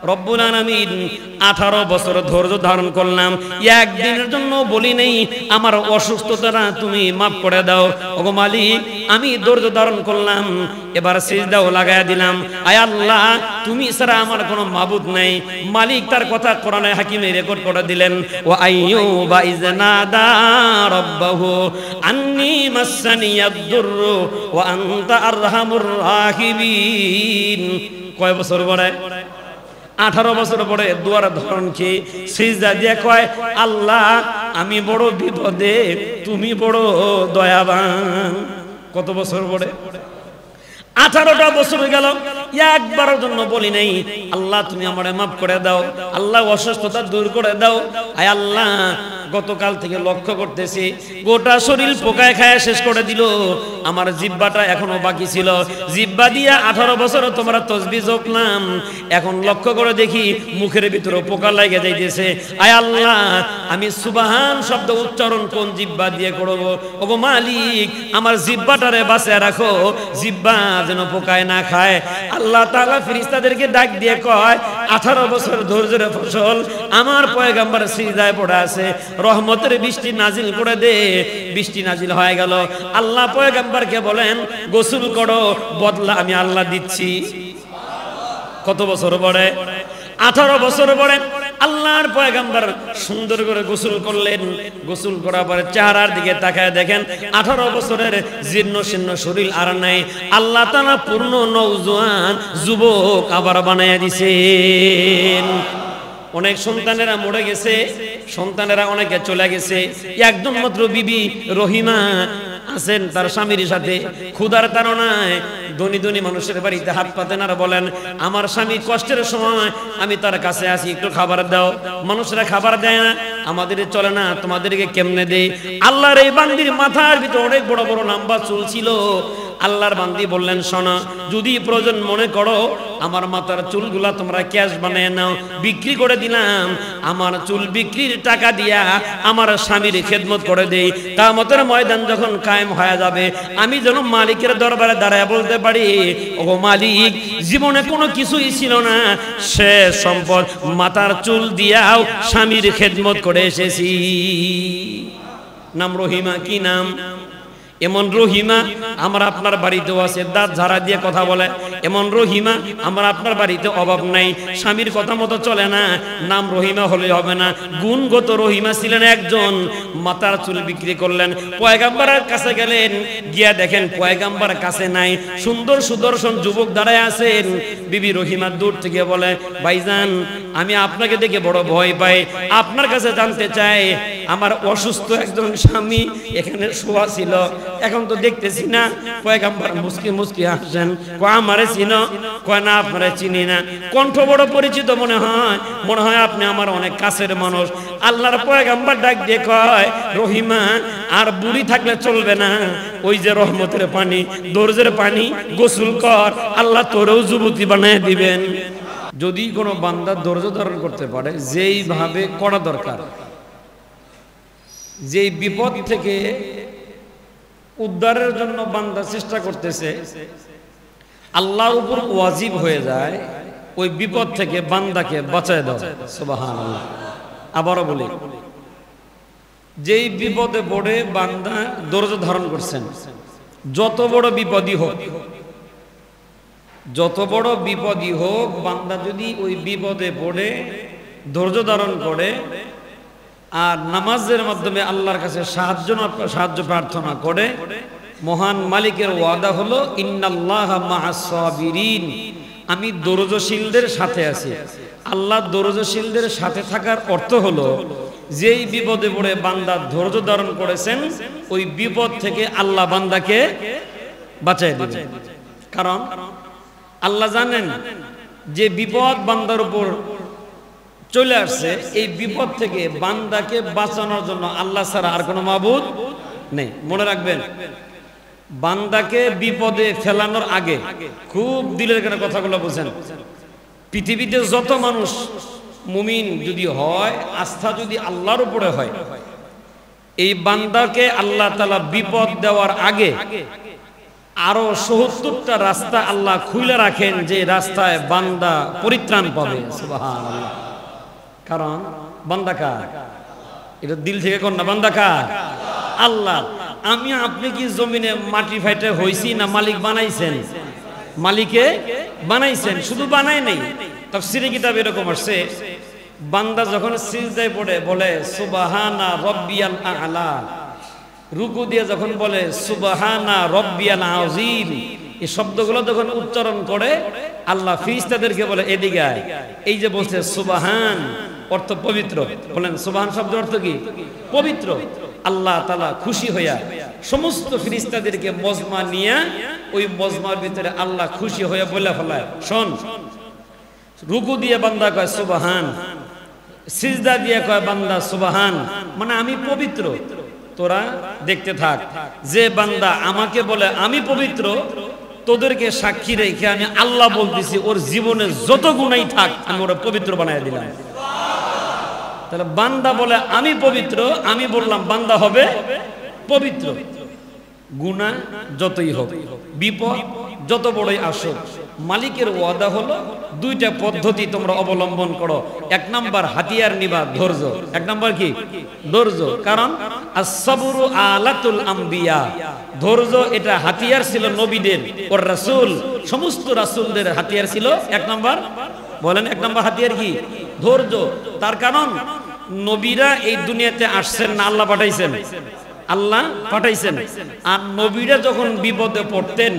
রব্বুল আলামিন 18 বছর ধৈর্য ধারণ করলাম, একদিনের জন্য বলি নেই আমার অসুস্থতাটা তুমি মাফ করে দাও। ওগো মালিক, আমি ধৈর্য ধারণ করলাম, এবার সিজদাও লাগায়া দিলাম। আয় আল্লাহ, তুমি ছাড়া আমার কোনো মাবুদ নাই। মালিক তার কথা কোরআনে হাকিমে রেকর্ড করে দিলেন, ওয়া আইয়ুবা ইজনাদা রাব্বাহু আন্নী মাসসানিয়াদ-দুররু ওয়া আনতা আরহামুর রাহিমিন। কয় বছর পরে? 18 বছর পরে দুয়ার ধরন কি সিজদা দিয়ে কয়, আল্লাহ আমি বড় বিপদে, তুমি বড় দয়াবান। কত বছর পরে? 18টা বছর গেল, একবারের জন্য বলি নাই আল্লাহ তুমি আমারে মাফ করে দাও, আল্লাহ অসুস্থতা দূর করে দাও। আয় আল্লাহ, গতকাল থেকে লক্ষ্য করতেছি গোটা শরীর পোকায় খায় শেষ করে দিল, আমার জিহ্বাটা এখনো বাকি ছিল। জিহ্বা দিয়া 18 বছর তোমরা তাসবিহ জপলাম, এখন লক্ষ্য করে দেখি মুখের ভিতরে পোকা লাগে যাইতেছে। আয় আল্লাহ, আমি সুবহান শব্দ উচ্চারণ কোন জিহ্বা দিয়ে করব? ওগো মালিক, আমার জিহ্বাটারে বাঁচিয়ে রাখো, জিহ্বা যেন পোকায় না খায়। আল্লাহ তাআলা ফেরেশতাদেরকে ডাক দিয়ে কয়, 18 বছর ধৈর্যের ফসল আমার পয়গম্বর সিজদায় পড়ে আছে, রহমতের বৃষ্টি নাজিল করে দে। বৃষ্টি নাজিল হয়ে গেল। আল্লাহ পয়গম্বরকে বলেন, গোসল করো, বদলা আমি আল্লাহ দিচ্ছি। কত বছর পরে? 18 বছর পরে আল্লাহর পয়গম্বর সুন্দর করে গোসল করলেন। গোসল করার পরে চেহারার দিকে তাকায় দেখেন 18 বছরের জীর্ণ শীর্ণ শরীর আর নাই। আল্লাহ তাআলা পূর্ণ নওজোয়ান যুবক আবার বানায়া দিছেন। অনেক সন্তানেরা মরে গেছে, সন্তানেরা অনেকে চলে গেছে, একজন মাত্র বিবি রহিমা আছেন তার স্বামীর সাথে। ক্ষুধার তাড়নায় ধনী ধনী মানুষের বাড়িতে হাত পাতেন আর বলেন, আমার স্বামী কষ্টের সময় আমি তার কাছে আসি, একটু খাবার দাও। মানুষরা খাবার দেয় না, আমাদের চলে না, তোমাদেরকে কেমনে দেই? আল্লাহর এই বান্দির মাথার ভিতরে অনেক বড় বড় লম্বা চুল ছিল। আল্লাহর বান্দি বললেন, শোনো, যদি প্রয়োজন মনে করো আমার মাথার চুলগুলা তোমরা ক্যাশ বানিয়ে নাও, বিক্রি করে দিলাম, আমার চুল বিক্রির টাকা দিয়া আমার স্বামীর খেদমত করে দেই। কিয়ামতের ময়দান যখন কায়েম হয়ে যাবে, আমি যেন মালিকের দরবারে দাঁড়ায় বলতে পারি, ওগো মালিক, জীবনে কোনো কিছুই ছিল না, শেষ সম্পদ মাথার চুল দিয়াও স্বামীর খেদমত করে এসেছি। নাম রহিমা। কি নাম? এমন রহিমা আমার আপনার বাড়িতেও আছে, দাঁত ঝাড়া দিয়ে কথা বলে। এমন রহিমা আমার আপনার বাড়িতে অভাব নাই, স্বামীর কথা মতো চলে না। নাম রহিমা হলে হবে না, গুণগত রহিমা ছিলেন একজন। মাথার চুল বিক্রি করলেন, পয়গম্বরের কাছে গেলেন, গিয়া দেখেন পয়গম্বর কাছে নাই, সুন্দর সুদর্শন যুবক দাঁড়ায় আছেন। বিবি রহিমা দূর থেকে বলে, ভাইজান, আমি আপনাকে দেখে বড় ভয় পাই, আপনার কাছে জানতে চাই, আমার অসুস্থ একজন স্বামী এখানে শোয়া ছিল, এখন তো দেখতেছি না। পয়গম্বর মুস্কি মুস্কি হাসেন, কয় আমারে চিনো? কয় না, আপনারে চিনি না। কণ্ঠ বড় পরিচিত মনে হয় আপনি আমার অনেক কাছের মানুষ। আল্লাহর পয়গম্বর ডাক দিয়ে কয়, রহিমা, আর বুড়ি থাকলে চলবে না, ওই যে রহমতের পানি, দরজের পানি, গোসল কর, আল্লাহ তোরেও যুবতী বানায় দিবেন। যদি কোনো বান্দা ধৈর্য ধারণ করতে পারে, যেইভাবে করা দরকার, যেই বিপদ থেকে উদ্ধারের জন্য বান্দা চেষ্টা করতেছে, আল্লাহর উপর ওয়াজিব হয়ে যায় ওই বিপদ থেকে বান্দাকে বাঁচায় দাও। সুবহানাল্লাহ। আবারও বলি, যেই বিপদে পড়ে বান্দা ধৈর্য ধারণ করছেন, যত বড় বিপদই হোক, যত বড় বিপদই হোক, বান্দা যদি ওই বিপদে পড়ে ধৈর্য ধারণ করে আর নামাজের মাধ্যমে আল্লাহর কাছে সাহায্য প্রার্থনা করে, মহান মালিকের ওয়াদা হলো, ইন্নাল্লাহা মাআস সাবিরিন, আমি ধৈর্যশীলদের সাথে আছি। আল্লাহ ধৈর্যশীলদের সাথে থাকার অর্থ হলো, যেই বিপদে পড়ে বান্দা ধৈর্য ধারণ করেছেন, ওই বিপদ থেকে আল্লাহ বান্দাকে বাঁচায় দিবেন। কারণ আল্লাহ জানেন যে বিপদ বান্দার উপর চলে আসছে, এই বিপদ থেকে বান্দাকে বাঁচানোর জন্য আল্লাহ ছাড়া আর কোনো মাবুদ নেই। মনে রাখবেন, বান্দাকে বিপদে ফেলানোর আগে খুব দিলের কানে কথাগুলো বুঝেন। পৃথিবীতে যত মানুষ মুমিন যদি হয়, আস্থা যদি আল্লাহর উপরে হয়, এই বান্দাকে আল্লাহ তাআলা বিপদ দেওয়ার আগে আরো ৭০টা রাস্তা আল্লাহ খুলে রাখেন, যে রাস্তায় বান্দা পরিত্রাণ পাবে। সুবহানাল্লাহ। কারণ বান্দা কার? এটা দিল থেকে কোন না, বান্দা কার? আল্লাহ। আমি আপনি কি জমিনে মাটি ফাইটে হইছি না মালিক বানাইছেন? মালিকে বানাইছেন, শুধু বানায় নাই। তাফসীরে কিতাব এরকম আসছে, বান্দা যখন সিজদায় পড়ে বলে সুবহানা রাব্বিয়াল আ'লা, রুকু দিয়ে যখন বলে সুবহানা রাব্বিয়াল আযীম, এই শব্দগুলো যখন উচ্চারণ করে আল্লাহ ফেরেশতাদেরকে বলে এদিকে আয়। এই যে বলছে সুবহান অর্থ পবিত্র, বলেন সুবহান শব্দের অর্থ কি? পবিত্র। আল্লাহ তাআলা খুশি হইয়া সমস্ত ফেরেশতাদেরকে মজমা নিয়ে ওই মজমার ভিতরে আল্লাহ খুশি হয়ে বলে ফেলায়, শোন, রুকু দিয়ে বান্দা কয় সুবহান, সিজদা দিয়ে কয় বান্দা সুবহান, মানে আমি পবিত্র, তোরা দেখতে থাক। যে বান্দা আমাকে বলে আমি পবিত্র, তোদেরকে সাক্ষী রেখে আমি আল্লাহ বলতেছি, ওর জীবনে যত গুনাই থাক আমি ওরা পবিত্র বানায় দিলাম। তাহলে বান্দা বলে আমি পবিত্র, আমি বললাম বান্দা হবে পবিত্র। গুনাহ যতই হোক, বিপদ যত বড়ই আসুক, মালিকের ওয়াদা হলো দুইটা পদ্ধতি তোমরা অবলম্বন করো। এক নাম্বার হাতিয়ার নিবা, ধৈর্য। এক নাম্বার কি? ধৈর্য। কারণ as-sabru আলাতুল আম্বিয়া, ধৈর্য এটা হাতিয়ার ছিল নবীদের, ওর রাসূল, সমস্ত রাসূলদের হাতিয়ার ছিল। এক নাম্বার বলেন, এক নাম্বার হাতিয়ার কি? ধৈর্য। তার কারণ নবীরা এই দুনিয়াতে আসছেন না আল্লাহ পাঠাইছেন? আল্লাহ পাঠাইছেন। আর নবীরা যখন বিপদে পড়তেন,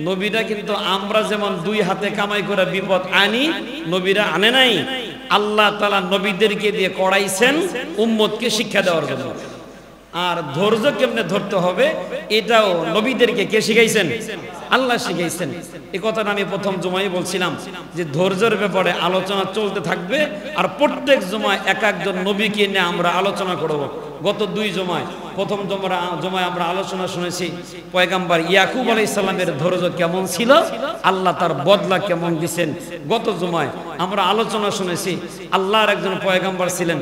নবীরা কিন্তু আমরা যেমন দুই হাতে কামাই করে বিপদ আনি, নবীরা আনে নাই। আল্লাহ তাআলা নবীদেরকে দিয়ে করাইছেন উম্মতকে শিক্ষা দেওয়ার জন্য। আর ধৈর্য কেমনে ধরতে হবে এটাও নবীদেরকে কে শিখাইছেন? আল্লাহ শিখাইছেন। এই কথাটা আমি প্রথম জুমায় বলছিলাম যে ধৈর্যের ব্যাপারে আলোচনা চলতে থাকবে, আর প্রত্যেক জুমায় এক একজন নবীকে নিয়ে আমরা আলোচনা করব। গত দুই জুমায়, প্রথম জুমায় আমরা আলোচনা শুনেছি পয়গাম্বর ইয়াকুব আলাইহিস সালামের ধৈর্য কেমন ছিল, আল্লাহ তার বদলা কেমন দিয়েছেন। গত জুমায় আমরা আলোচনা শুনেছি আল্লাহর একজন পয়গাম্বর ছিলেন,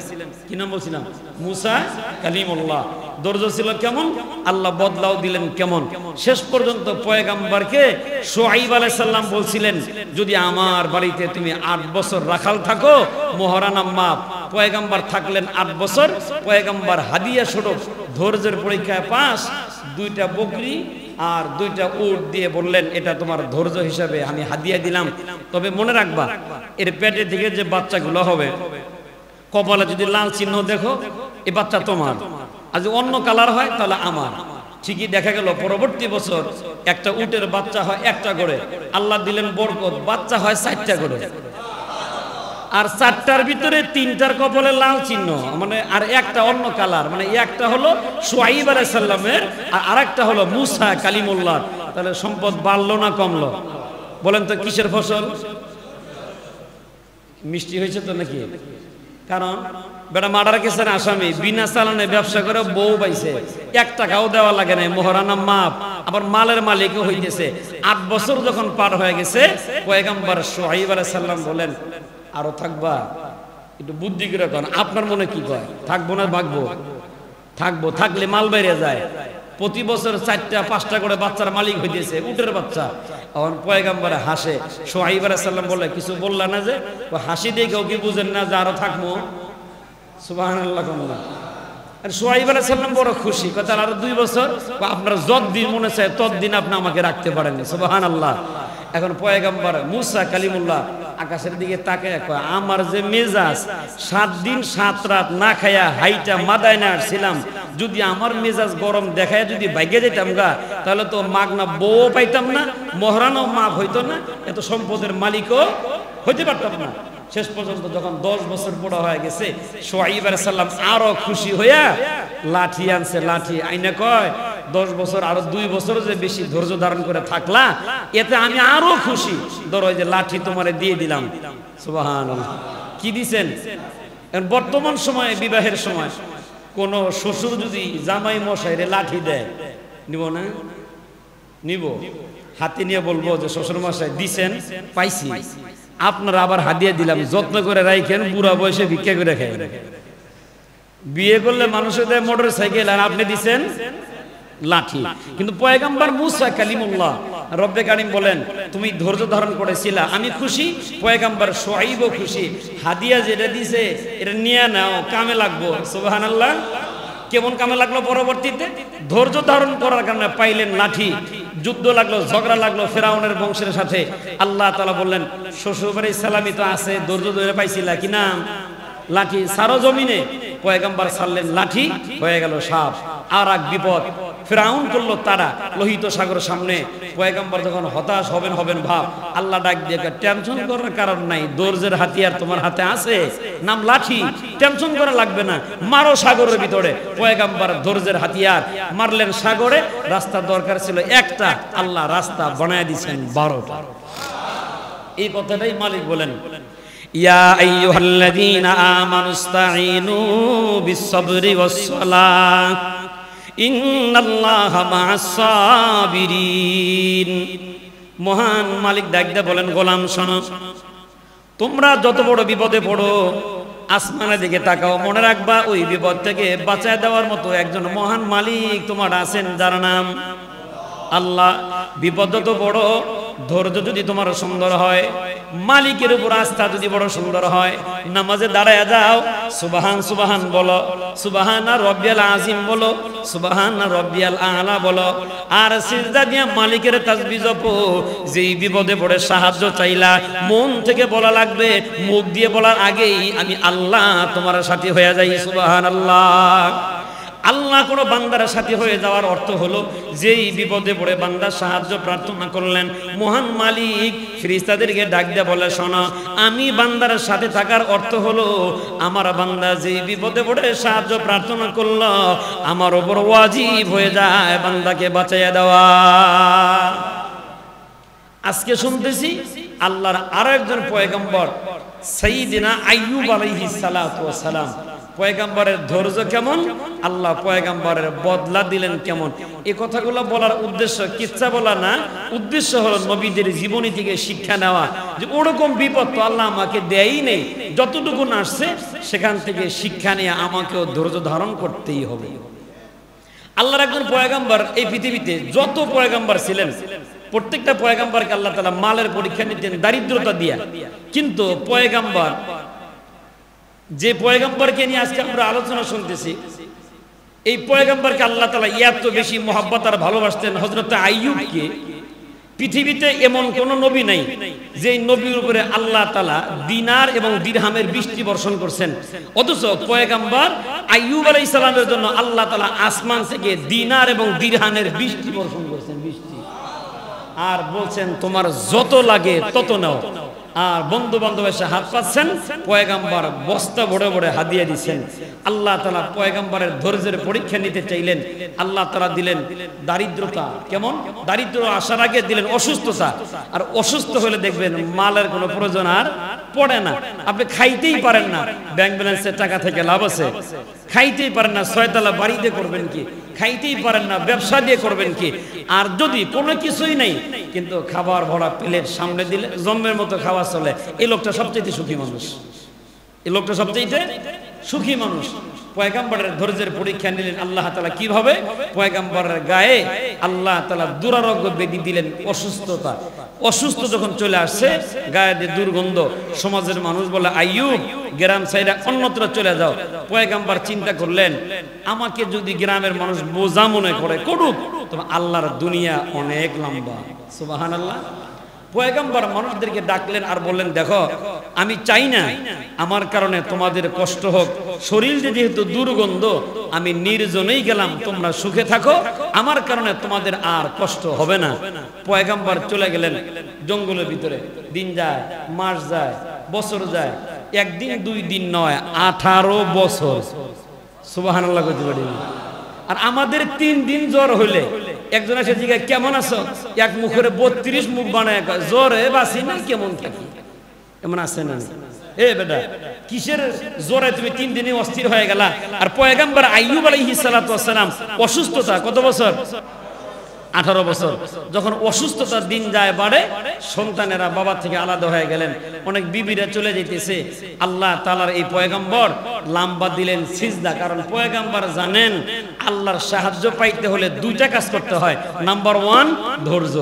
কি নাম বলছিলাম? মুসা কালিমুল্লাহ। ধৈর্য ছিল কেমন, আল্লাহ বদলাও দিলেন কেমন। শেষ পর্যন্ত পয়গাম্বরকে শুআইব আলাইহিস সালাম বলছিলেন, যদি আমার বাড়িতে তুমি 8 বছর রাখাল থাকো মোহরানা মাপ। পয়গাম্বর থাকলেন 8 বছর। পয়গাম্বর হাদিয়া স্বরূপ ধৈর্যের পরীক্ষায় পাস, 2টা বকরি আর 2টা উট দিয়ে বললেন, এটা তোমার ধৈর্য হিসাবে আমি হাদিয়া দিলাম। তবে মনে রাখবা, এর পেটে থেকে যে বাচ্চাগুলো হবে, কপালে যদি লাল চিহ্ন দেখো, এই বাচ্চা তোমার। আর যদি অন্য কালার হয় তাহলে আমার। ঠিকই দেখা গেল পরবর্তী বছর একটা উটের বাচ্চা হয় 1টা করে, আল্লাহ দিলেন বরকত, বাচ্চা হয় 4টা করে। আর 4টার ভিতরে 3টার কপালে লাল চিহ্ন, মানে আর একটা অন্য কালার, মানে একটা হলো শুআইব আলাইহিস সালামের আর আরেকটা হলো মুসা কালিমুল্লাহ। তাহলে সম্পদ বাড়লো না কমলো? বলেন তো কিসের ফসল? মিষ্টি হয়েছে তো নাকি? কারণ বেটা মার্ডার কেসের আসামি, বিনা চালানে ব্যবসা করে বউ পাইছে, 1 টাকাও দেওয়া লাগে না, মোহরানা মাপ, আবার মালের মালিকও হইতেছে। 8 বছর যখন পার হয়ে গেছে, পয়গম্বর শুআইব আলাইহিস সালাম বলেন, আরো থাকবা? একটু বুদ্ধি করে কন, আপনার মনে কি কয়? থাকবো না ভাগবো? থাকবো। থাকলে মাল বেড়ে যায়। প্রতি বছর 4টা 5টা করে বাচ্চার মালিক হইতেছে, উটের বাচ্চা। এখন পয়গম্বর হাসে। শুআইব আলাইহিস সালাম বলে, কিছু বললা না যে? হাসি দিয়ে কেউ কি বুঝেন না যে আরো থাকবো? সুবহানাল্লাহ। আর শুআইব আলাইহিস সালাম বড় খুশি, কথা আরো 2 বছর। আপনার যতদিন মনে চায় ততদিন আপনি আমাকে রাখতে পারেন। সুবহানাল্লাহ। এখন পয়গম্বর মুসা কালিমুল্লাহ আকাশের দিকে তাকায় কয়, আমার যে মেজাজ 7 দিন 7 রাত না খায়া হাইটা মাদায়না আসছিলাম, যদি আমার মেজাজ গরম দেখায় যদি ভাগ্যে যেতাম গা, তাহলে তো মাগনা বউ পাইতাম না, মহারানাও মাপ হইতো না, এত সম্পদের মালিকও হইতে পারতাম না। শেষ পর্যন্ত যখন 10 বছর বড় হয়ে গেছে, শুআইব আলাইহিস সালাম আরো খুশি হইয়া লাঠি আনছে। লাঠি আইনা কয়, 10 বছর আরো 2 বছর যে বেশি ধৈর্য ধারণ করে থাকলা, এতে আমি আরো খুশি। ধরো এই যে লাঠি তোমারে দিয়ে দিলাম। সুবহানাল্লাহ। কি দিছেন? বর্তমান সময়ে বিবাহের সময় কোন শ্বশুর যদি জামাই মশাইরে লাঠি দেয়, নিব না? নিব। হাতে নিয়ে বলবো যে শ্বশুর মশাই দিছেন, পাইছি, আপনারা আবার হাদিয়া দিলাম, যত্ন করে রাখেন, বুড়া বয়সে ভিক্ষা করে খাই। বিয়ে করলে মানুষের দেয় মোটর সাইকেল, আর আপনি দিছেন লাঠি। কিন্তু পয়গম্বর মুসা কালিমুল্লাহ, রব্বে কারিম বলেন তুমি ধৈর্য ধারণ করেছিলা, আমি খুশি, পয়গম্বর শুআইবও খুশি, হাদিয়া যেটা দিছে এটা নিয়ে নাও, কামে লাগবো। সুবহানাল্লাহ। কেমন কামে লাগলো? পরবর্তীতে ধৈর্য ধারণ করার কারণে পাইলেন লাঠি, যুদ্ধ লাগলো, ঝগড়া লাগলো ফেরাউনের বংশের সাথে। আল্লাহ তাআলা বললেন শ্বশুরবাড়ির সালামি তো আছে, ধৈর্য ধরে পাইছিলা কি না? লাঠি সারো জমিনে, পয়গম্বর ছাড়লেন লাঠি, হয়ে গেল সাপ। আর এক বিপদ, ফেরাউন করলো তারা লোহিত সাগরের সামনে। পয়গম্বর যখন হতাশ হবেন ভাব, আল্লাহ ডাক দিয়ে টেনশন করার কারণ নাই, ধৈর্যের হাতিয়ার তোমার হাতে আছে, নাম লাঠি, টেনশন করা লাগবে না, মারো সাগরের ভিতরে। পয়গম্বর ধৈর্যের হাতিয়ার মারলেন সাগরে। রাস্তা দরকার ছিল একটা, আল্লাহ রাস্তা বানায় দিয়েছেন 12টা। এই কথাটাই মালিক বলেন, ইয়া আইয়ুহাল্লাযীনা আমানুস্তাঈনু বিস-সাবরি ওয়াস-সালাহ ইন্নাল্লাহা মা'আস-সাবিরিন। মহান মালিক ডাকতে বলেন, গোলাম শোনো, তোমরা যত বড় বিপদে পড়ো আসমানের দিকে তাকাও, মনে রাখবা ওই বিপদ থেকে বাঁচায় দেওয়ার মতো একজন মহান মালিক তোমার আছেন, যার নাম আল্লাহ। বিপদ যত বড়, ধৈর্য যদি তোমার সুন্দর হয়, মালিকের উপর আস্থা যদি বড় সুন্দর হয়, নামাজে দাঁড়ায় যাও, সুবহান সুবহান বলো, সুবহানা রব্বিয়াল আযীম বলো, সুবহানা রব্বিয়াল আ'লা বলো, আর সিজদা দিয়ে মালিকের তাসবিহ জপো। যেই বিপদে পড়ে সাহায্য চাইলা, মন থেকে বলা লাগবে, মুখ দিয়ে বলার আগেই আমি আল্লাহ তোমার সাথী হয়ে যাই। সুবহানাল্লাহ। আল্লাহ কোনো বান্দার সাথী হয়ে যাওয়ার অর্থ হলো, যেই বিপদে পড়ে বান্দা সাহায্য প্রার্থনা করলেন, মহান মালিক ফেরেশতাদেরকে ডাক দিয়ে বলে, শোনো, আমি বান্দার সাথে থাকার অর্থ হলো আমার বান্দা যেই বিপদে পড়ে সাহায্য প্রার্থনা করলো, আমার উপর ওয়াজিব হয়ে যায় বান্দাকে বাঁচাইয়া দেওয়া। আজকে শুনতেছি আল্লাহর আরো একজন পয়গম্বর সাইয়্যিদিনা আইয়ুব আলাইহিস সালাতু ওয়াস সালাম, পয়গম্বরের ধৈর্য কেমন, আল্লাহ পয়গম্বরের বদলা দিলেন কেমন। এই কথাগুলো বলার উদ্দেশ্য কিচ্ছা বলা না, উদ্দেশ্য হলো নবীদের জীবনী থেকে শিক্ষা নেওয়া, যে ওরকম বিপদ তো আল্লাহ আমাকে দেয়ই নেই, যতটুকু আসছে সেখান থেকে শিক্ষা নিয়ে আমাকেও ধৈর্য ধারণ করতেই হবে। আল্লাহর একজন পয়গম্বর, এই পৃথিবীতে যত পয়গম্বর ছিলেন প্রত্যেকটা পয়গম্বরকে আল্লাহ তাআলা মালের পরীক্ষা নিতেন, দারিদ্রতা দিয়া। কিন্তু পয়গম্বর, যে পয়গম্বরকে নিয়ে আজকে আমরা আলোচনা শুনতেছি, এই পয়গম্বরকে আল্লাহ তাআলা এত বেশি মহব্বত আর ভালোবাসতেন, হযরত আইয়ুবকে। পৃথিবীতে এমন কোন নবী নাই যে নবীর উপরে আল্লাহ তাআলা দিনার এবং দিরহামের বৃষ্টি বর্ষণ করছেন, অথচ পয়গম্বর আইয়ুব আলাইহিস সালামের জন্য আল্লাহ তাআলা আসমান থেকে দিনার এবং দিরহামের বৃষ্টি বর্ষণ করছেন, বৃষ্টি। আর বলছেন তোমার যত লাগে তত নাও। আর বন্ধু বান্ধব এসে হাত পাচ্ছেন, পয়গম্বর বস্তা ভরে ভরে হাদিয়া দিচ্ছেন। আল্লাহ তাআলা পয়গম্বরের ধৈর্যের পরীক্ষা নিতে চাইলেন, আল্লাহ তাআলা দিলেন দারিদ্রতা। কেমন দারিদ্র আসার আগে দিলেন অসুস্থতা, আর অসুস্থ হলে দেখবেন মালের কোনো প্রয়োজন আর পড়ে না, আপনি খাইতেই পারেন না, ব্যাংক ব্যালেন্সের টাকা থেকে লাভ আছে, খাইতেই পারেন না, ছয়তলা বাড়িতে করবেন কি, খাইতেই পারেন না, ব্যবসা দিয়ে করবেন কি। আর যদি কোনো কিছুই নেই কিন্তু খাবার ভরা প্লেট সামনে দিলে জম্মের মতো খাওয়া চলে, এই লোকটা সবচেয়ে সুখী মানুষ, এই লোকটা সবচেয়ে সুখী মানুষ। পয়গম্বরের ধৈর্যের পরীক্ষা নিলেন আল্লাহ তাআলা কিভাবে? পয়গম্বরের গায়ে আল্লাহ তাআলা দুরারোগ্য ব্যাধি দিলেন, অসুস্থতা। অসুস্থ যখন চলে আসছে, গায়ে দিয়ে দুর্গন্ধ, সমাজের মানুষ বলে আইয়ুব গ্রাম সাইডে অন্যত্র চলে যাও। পয়গম্বর চিন্তা করলেন, আমাকে যদি গ্রামের মানুষ বোঝা মনে করে করুক, তবে আল্লাহর দুনিয়া অনেক লম্বা। সুবহানাল্লাহ। পয়গম্বর মানুষদেরকে ডাকলেন আর বললেন, দেখো আমি চাই না আমার কারণে তোমাদের কষ্ট হোক, শরীর যেহেতু দুর্গন্ধ, আমি নির্জনেই গেলাম, তোমরা সুখে থাকো, আমার কারণে তোমাদের আর কষ্ট হবে না। পয়গম্বর চলে গেলেন জঙ্গলের ভিতরে। দিন যায়, মাস যায়, বছর যায়, একদিন দুই দিন নয়, 18 বছর। সুবহানাল্লাহ কইতে পারি। আর আমাদের 3 দিন জ্বর হইলে একজন এসে জিজ্ঞাসা কেমন আছো, এক মুখের 32 মুখ বানায় জ্বরে বাসি না কেমন থাকি, এমন আছে না? এ বেটা, কিসের জ্বরে তুমি 3 দিনে অস্থির হয়ে গেলা? আর পয়গম্বর আইয়ুব আলাইহিস সালাতু ওয়াস সালাম অসুস্থতা কত বছর? 18 বছর। যখন অসুস্থতার দিন যায় বাড়ে, সন্তানেরা বাবা থেকে আলাদা হয়ে গেলেন, অনেক বিবিরা চলে যেতেছে। আল্লাহ তাআলার এই পয়গম্বর লম্বা দিলেন সিজদা, কারণ পয়গম্বর জানেন আল্লাহর সাহায্য পাইতে হলে দুইটা কাজ করতে হয়। নাম্বার 1 ধৈর্য,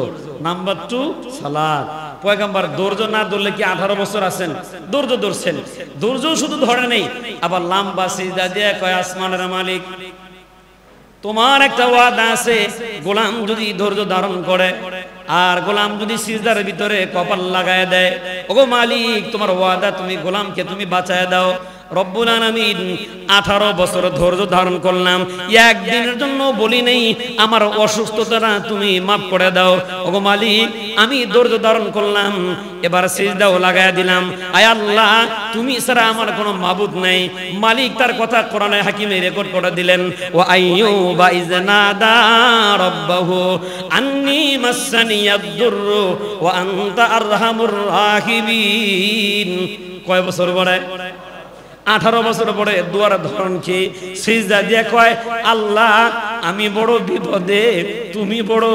নাম্বার 2 সালাত। পয়গম্বর ধৈর্য না ধরলে কি 18 বছর আছেন? ধৈর্য ধরছেন। ধৈর্য শুধু ধরে নেই, আবার লম্বা সিজদা দিয়ে কয় আসমানের মালিক, তোমার একটা ওয়াদা আছে, গোলাম যদি ধৈর্য ধারণ করে আর গোলাম যদি সিজদার ভিতরে কপাল লাগায় দেয়, ওগো মালিক তোমার ওয়াদা, তুমি গোলামকে তুমি বাঁচায় দাও। রব্বুল আলামিন 18 বছর ধৈর্য ধারণ করলাম, একদিনের জন্য বলি নেই আমার অসুস্থতাটা তুমি মাফ করে দাও। ওগো মালিক আমি ধৈর্য ধারণ করলাম, এবার সিজদাও লাগায় দিলাম। আয় আল্লাহ তুমি ছাড়া আমার কোনো মাবুদ নাই। মালিক তার কথা কোরআনে হাকিমে রেকর্ড করে দিলেন, ওয়া আইয়ুবা ইয নাদা রাব্বাহু আন্নী মাসসানিয়াদ দুররু ওয়া আনতা আরহামুর রাহিমিন। কয় বছর পরে? 18 বছর পরে দুয়ার ধরন কি সিজদা দিয়ে কয়, আল্লাহ আমি বড় বিপদে, তুমি বড়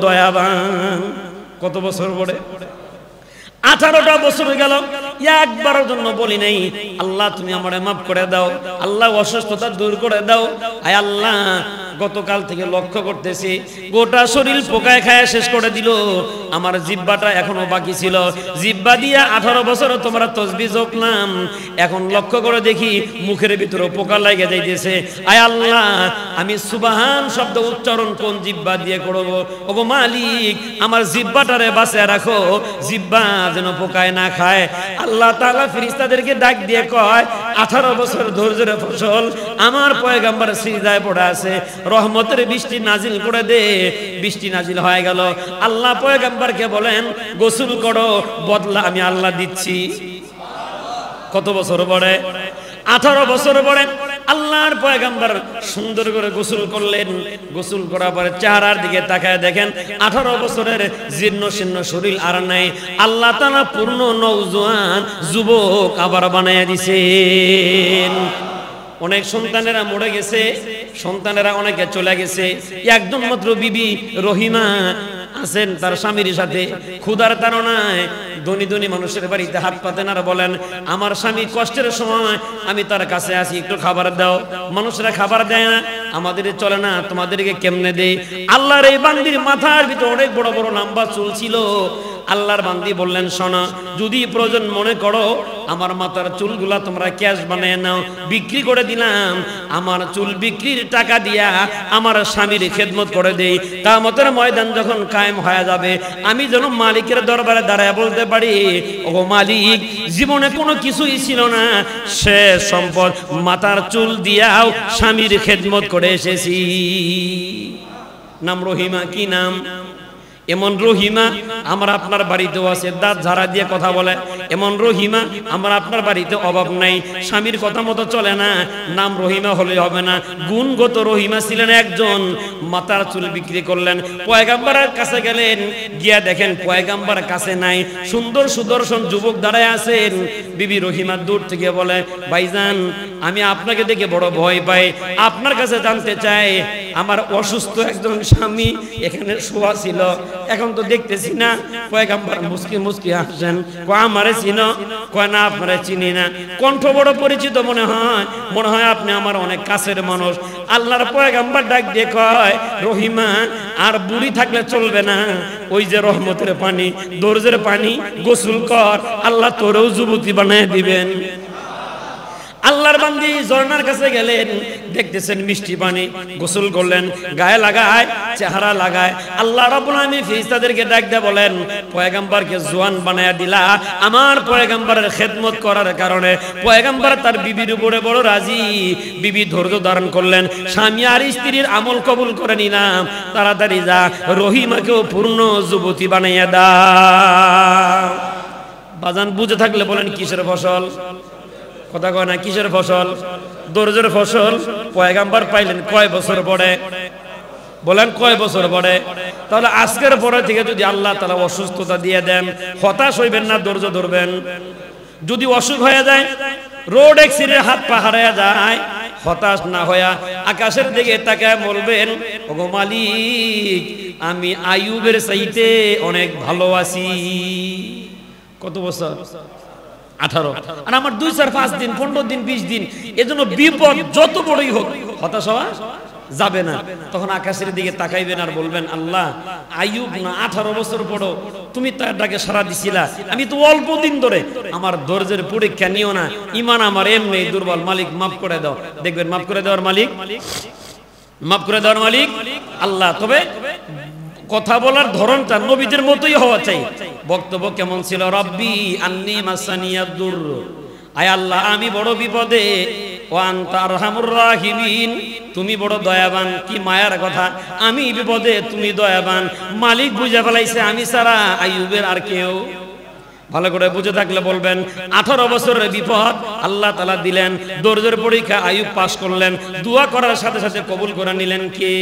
দয়াবান। কত বছর পরে? 18টা বছর গেল, একবারের জন্য বলি নাই আল্লাহ তুমি আমারে মাফ করে দাও, আল্লাহ অসুস্থতা দূর করে দাও। আয় আল্লাহ গতকাল থেকে লক্ষ্য করতেছি গোটা শরীর পোকায় খায় শেষ করে দিল, আমার জিহ্বাটা এখনো বাকি ছিল। জিহ্বা দিয়া 18 বছর তোমরা তাসবিহ জপলাম, এখন লক্ষ্য করে দেখি মুখের ভিতরে পোকা লেগে যাইতেছে। আয় আল্লাহ আমি সুবহান শব্দ উচ্চারণ কোন জিহ্বা দিয়ে করব? ওগো মালিক আমার জিহ্বাটারে বাঁচিয়ে রাখো, জিহ্বা যেন পোকায় না খায়। আল্লাহ তাআলা ফেরেশতাদেরকে ডাক দিয়ে কয়, 18 বছর ধৈর্যের ফসল আমার পয়গম্বর সিজদায় পড়ে আছে, রহমতের বৃষ্টি নাজিল করে দে। বৃষ্টি নাজিল হয়ে গেল। আল্লাহ পয়গম্বরকে বলেন গোসল করো, বদলা আমি আল্লাহ দিচ্ছি। কত বছর পরে? 18 বছর পরে আল্লাহর পয়গম্বর সুন্দর করে গোসল করলেন। গোসল করার পরে চেহারার দিকে তাকায় দেখেন 18 বছরের জীর্ণ শীর্ণ শরীর আর নাই, আল্লাহ তাআলা পূর্ণ নওজোয়ান যুবক আবার বানায়া দিয়েছেন। অনেক সন্তানেরা মরে গেছে, সন্তানেরা অনেকে চলে গেছে, একজন মাত্র বিবি রহিমা আছেন তার স্বামীর সাথে। ক্ষুধার তাড়নায় ধনী ধনী মানুষের বাড়িতে হাত পাতেন আর বলেন, আমার স্বামী কষ্টের সময় আমি তার কাছে আসি, একটু খাবার দাও। মানুষরা খাবার দেয় না, আমাদের চলে না, তোমাদেরকে কেমনে দেই? আল্লাহর এই বান্দির মাথার ভিতরে অনেক বড় বড় লম্বা চুল ছিল। আল্লাহর বান্দি বললেন, শোনো, যদি প্রয়োজন মনে করো আমার মাথার চুলগুলা তোমরা ক্যাশ বানিয়ে নাও, বিক্রি করে দিলাম, আমার চুল বিক্রির টাকা দিয়া আমার স্বামীর খেদমত করে দেই। কিয়ামতের ময়দান যখন কায়েম হয়ে যাবে, আমি যেন মালিকের দরবারে দাঁড়ায় বলতে পারি, ওগো মালিক জীবনে কোনো কিছুই ছিল না, শেষ সম্পদ মাথার চুল দিয়াও স্বামীর খেদমত করে এসেছি। নাম রহিমা। কি নাম? এমন রহিমা আমার আপনার বাড়িতেও আছে, দাঁত ঝাড়া দিয়ে কথা বলে। এমন রহিমা আমার আপনার বাড়িতে অভাব নাই, স্বামীর কথা মতো চলে না। নাম রহিমা হলে হবে না, গুণগত রহিমা ছিলেন একজন। মাথার চুল বিক্রি করলেন, পয়গম্বরের কাছে গেলেন, গিয়া দেখেন পয়গম্বর কাছে নাই, সুন্দর সুদর্শন যুবক দাঁড়ায় আছেন। বিবি রহিমা দূর থেকে বলে, ভাইজান আমি আপনাকে দেখে বড় ভয় পাই, আপনার কাছে জানতে চাই আমার অসুস্থ একজন স্বামী এখানে শোয়া ছিল, এখন তো দেখতেছি না। পয়গম্বর মুস্কি মুস্কি হাসেন, কয় আমারে চিনো? কয় না আপনারে চিনি না। কণ্ঠ বড় পরিচিত মনে হয় আপনি আমার অনেক কাছের মানুষ। আল্লাহর পয়গম্বর ডাক দিয়ে কয়, রহিমা আর বুড়ি থাকলে চলবে না, ওই যে রহমতের পানি, দরজের পানি, গোসল কর, আল্লাহ তোরেও যুবতী বানায় দিবেন। আল্লাহর বান্দি ঝর্ণার কাছে গেলেন, দেখতেছেন মিষ্টি পানি, গোসল করলেন, গায়ে লাগায়, চেহারা লাগায়। আল্লাহ রাব্বুল আলামিন ফেরেশতাদেরকে ডাক দিয়ে বলেন, পয়গম্বরকে জওয়ান বানায়া দিলা আমার পয়গম্বরের খেদমত করার কারণে। পয়গম্বর তার বিবির উপরে বড় রাজি। বিবি ধৈর্য ধারণ করলেন, স্বামী আর স্ত্রীর আমল কবুল করে নিলাম, তাড়াতাড়ি যা রহিমাকেও পূর্ণ যুবতী বানাইয়া দাও। বাজান বুঝে থাকলে বলেন কিসের ফসল? কথা কয় না, কিসের ফসল? দরজের ফসল। পয়গম্বর পাইলেন কয় বছর পরে? বলেন কয় বছর পরে? তাহলে আজকের পরে থেকে যদি আল্লাহ তাআলা অসুস্থতা দিয়ে দেন, হতাশ হইবেন না, ধৈর্য ধরবেন। যদি অসুখ হয়ে যায়, রোড অ্যাক্সিডেন্টে হাত পা হারায়া যায়, হতাশ না হইয়া আকাশের দিকে তাকায় বলবেন, ওগো মালিক আমি আইয়ুবের চাইতে অনেক ভালো আছি। কত বছর? 18। আর আমার 2, 4, 5 দিন, 15 দিন, 20 দিন, এজন্য বিপদ যত বড়ই হোক হতাশ হওয়া যাবে না। তখন আকাশের দিকে তাকাইবেন আর বলবেন, আল্লাহ আইয়ুব না 18 বছর পরও তুমি তার ডাকে সাড়া দিছিলা, আমি তো অল্প দিন ধরে, আমার ধৈর্যের পরীক্ষা নিও না, ঈমান আমার এমনি দুর্বল, মালিক মাফ করে দাও। দেখবেন মাফ করে দেওয়ার মালিক, মাফ করে দেওয়ার মালিক আল্লাহ। তবে কথা বলার ধরনটা নবীদের মতোই হওয়া চাই। বক্তব্য কেমন ছিল? রব্বি আন্নী মাসানিয়াদ-দুর, আয় আল্লাহ আমি বড় বিপদে, ওয়া আনতা আরহামুর রাহিমিন, তুমি বড় দয়াবান। কি মায়ার কথা, আমি বিপদে তুমি দয়াবান। মালিক বুঝে ফেলাইছে আমি ছাড়া আইয়ুবের আর কেউ। ভালো করে বুঝে থাকলে বলবেন, 18 বছরের বিপদ আল্লাহ তাআলা দিলেন, ধৈর্যের পরীক্ষা আইয়ুব পাস করলেন, দোয়া করার সাথে সাথে কবুল করে নিলেন কে?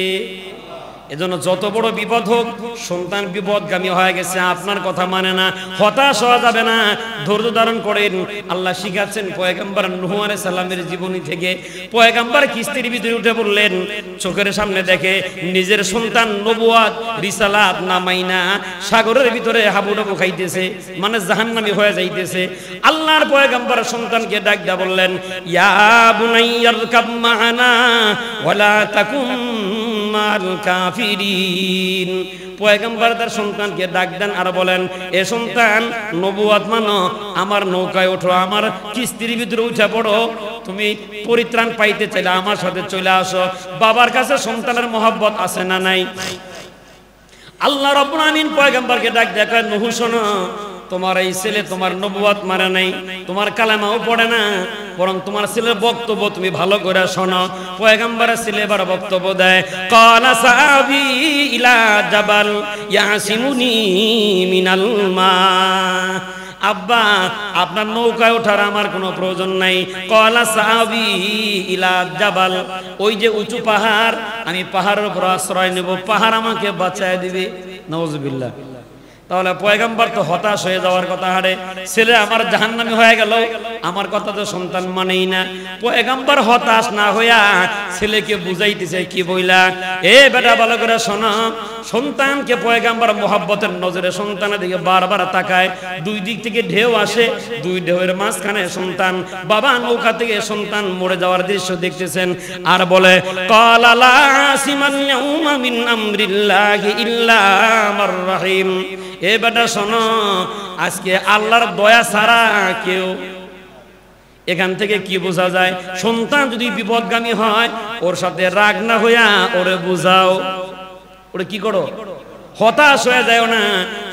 এজন্য যত বড় বিপদ হোক, সন্তান বিপদগামী হয়ে গেছে, আপনার কথা মানে না, হতাশ হওয়া যাবে না, ধৈর্য ধারণ করেন। আল্লাহ শিখাচ্ছেন পয়গম্বর নূহ আলাইহিস সালামের জীবনী থেকে। পয়গম্বর কিস্তির ভিতরে উঠে পড়লেন, চোখের সামনে দেখে নিজের সন্তান নবুয়ত রিসালাত না মাইনা সাগরের ভিতরে হাবুডুবু খাইতেছে, মানে জাহান্নামী হয়ে যাইতেছে। আল্লাহর পয়গম্বর সন্তানকে ডাক দিয়া বললেন, ইয়া বুনাইয়ারকাব মা'ানা ওয়ালা তাকুম মাল কাফিরিন। পয়গম্বর তার সন্তানকে ডাক দেন আর বলেন, এ সন্তান নবুয়ত মানো, আমার নৌকায় ওঠো, আমার কিস্তির ভিতরে উঠে পড়ো, তুমি পরিত্রাণ পাইতে চাইলে আমার সাথে চলে আসো। বাবার কাছে সন্তানের মহব্বত আছে না নাই? আল্লাহ রাব্বুল আমিন পয়গম্বরকে ডাক দেয়া কয়, নূহ শোনো, তোমার এই ছেলে তোমার নবুয়ত মানে নাই, তোমার কালেমাও পড়ে না, বরং তোমার ছেলের বক্তব্য তুমি ভালো করে শোনো। পয়গম্বরের ছেলে এবার বক্তব্য দেয়, ক্বালা সাআবি ইলা জাবাল ইয়াসিমুনি মিনাল মা। আব্বা আপনার নৌকায় ওঠার আমার কোনো প্রয়োজন নাই। ক্বালা সাআবি ইলা জাবাল, ওই যে উঁচু পাহাড়, আমি পাহাড়ের উপর আশ্রয় নেব, পাহাড় আমাকে বাঁচায় দিবে। নাউজুবিল্লাহ। তাহলে পয়গম্বর তো হতাশ হয়ে যাওয়ার কথা, হারে ছেলে আমার জাহান্নামী হয়ে গেল, আমার কথা তো সন্তান মানেই না। পয়গম্বর হতাশ না হইয়া ছেলেকে বুঝাইতেছে কি বইলা, এ বেটা ভালো করে শোনো, সন্তানকে পয়গম্বর মোহাব্বতের নজরে সন্তানের দিকে বারবার তাকায়, দুই দিক থেকে ঢেউ আসে, দুই ঢেউয়ের মাঝখানে সন্তান, বাবা নৌকা থেকে সন্তান মরে যাওয়ার দৃশ্য দেখতেছেন, আর বলে, ক্বালা লা আসিমাল ইয়াউমা মিন আমরিল্লাহি ইল্লা মান রাহিম। এ বেটা শোনো, আজকে আল্লাহর দয়া ছাড়া কেউ। এখান থেকে কি বোঝা যায়? সন্তান যদি বিপদগামী হয়, ওর সাথে রাগ না হইয়া ওরে বুঝাও। ওরে কি করো? হতাশ হয়ে যায় না,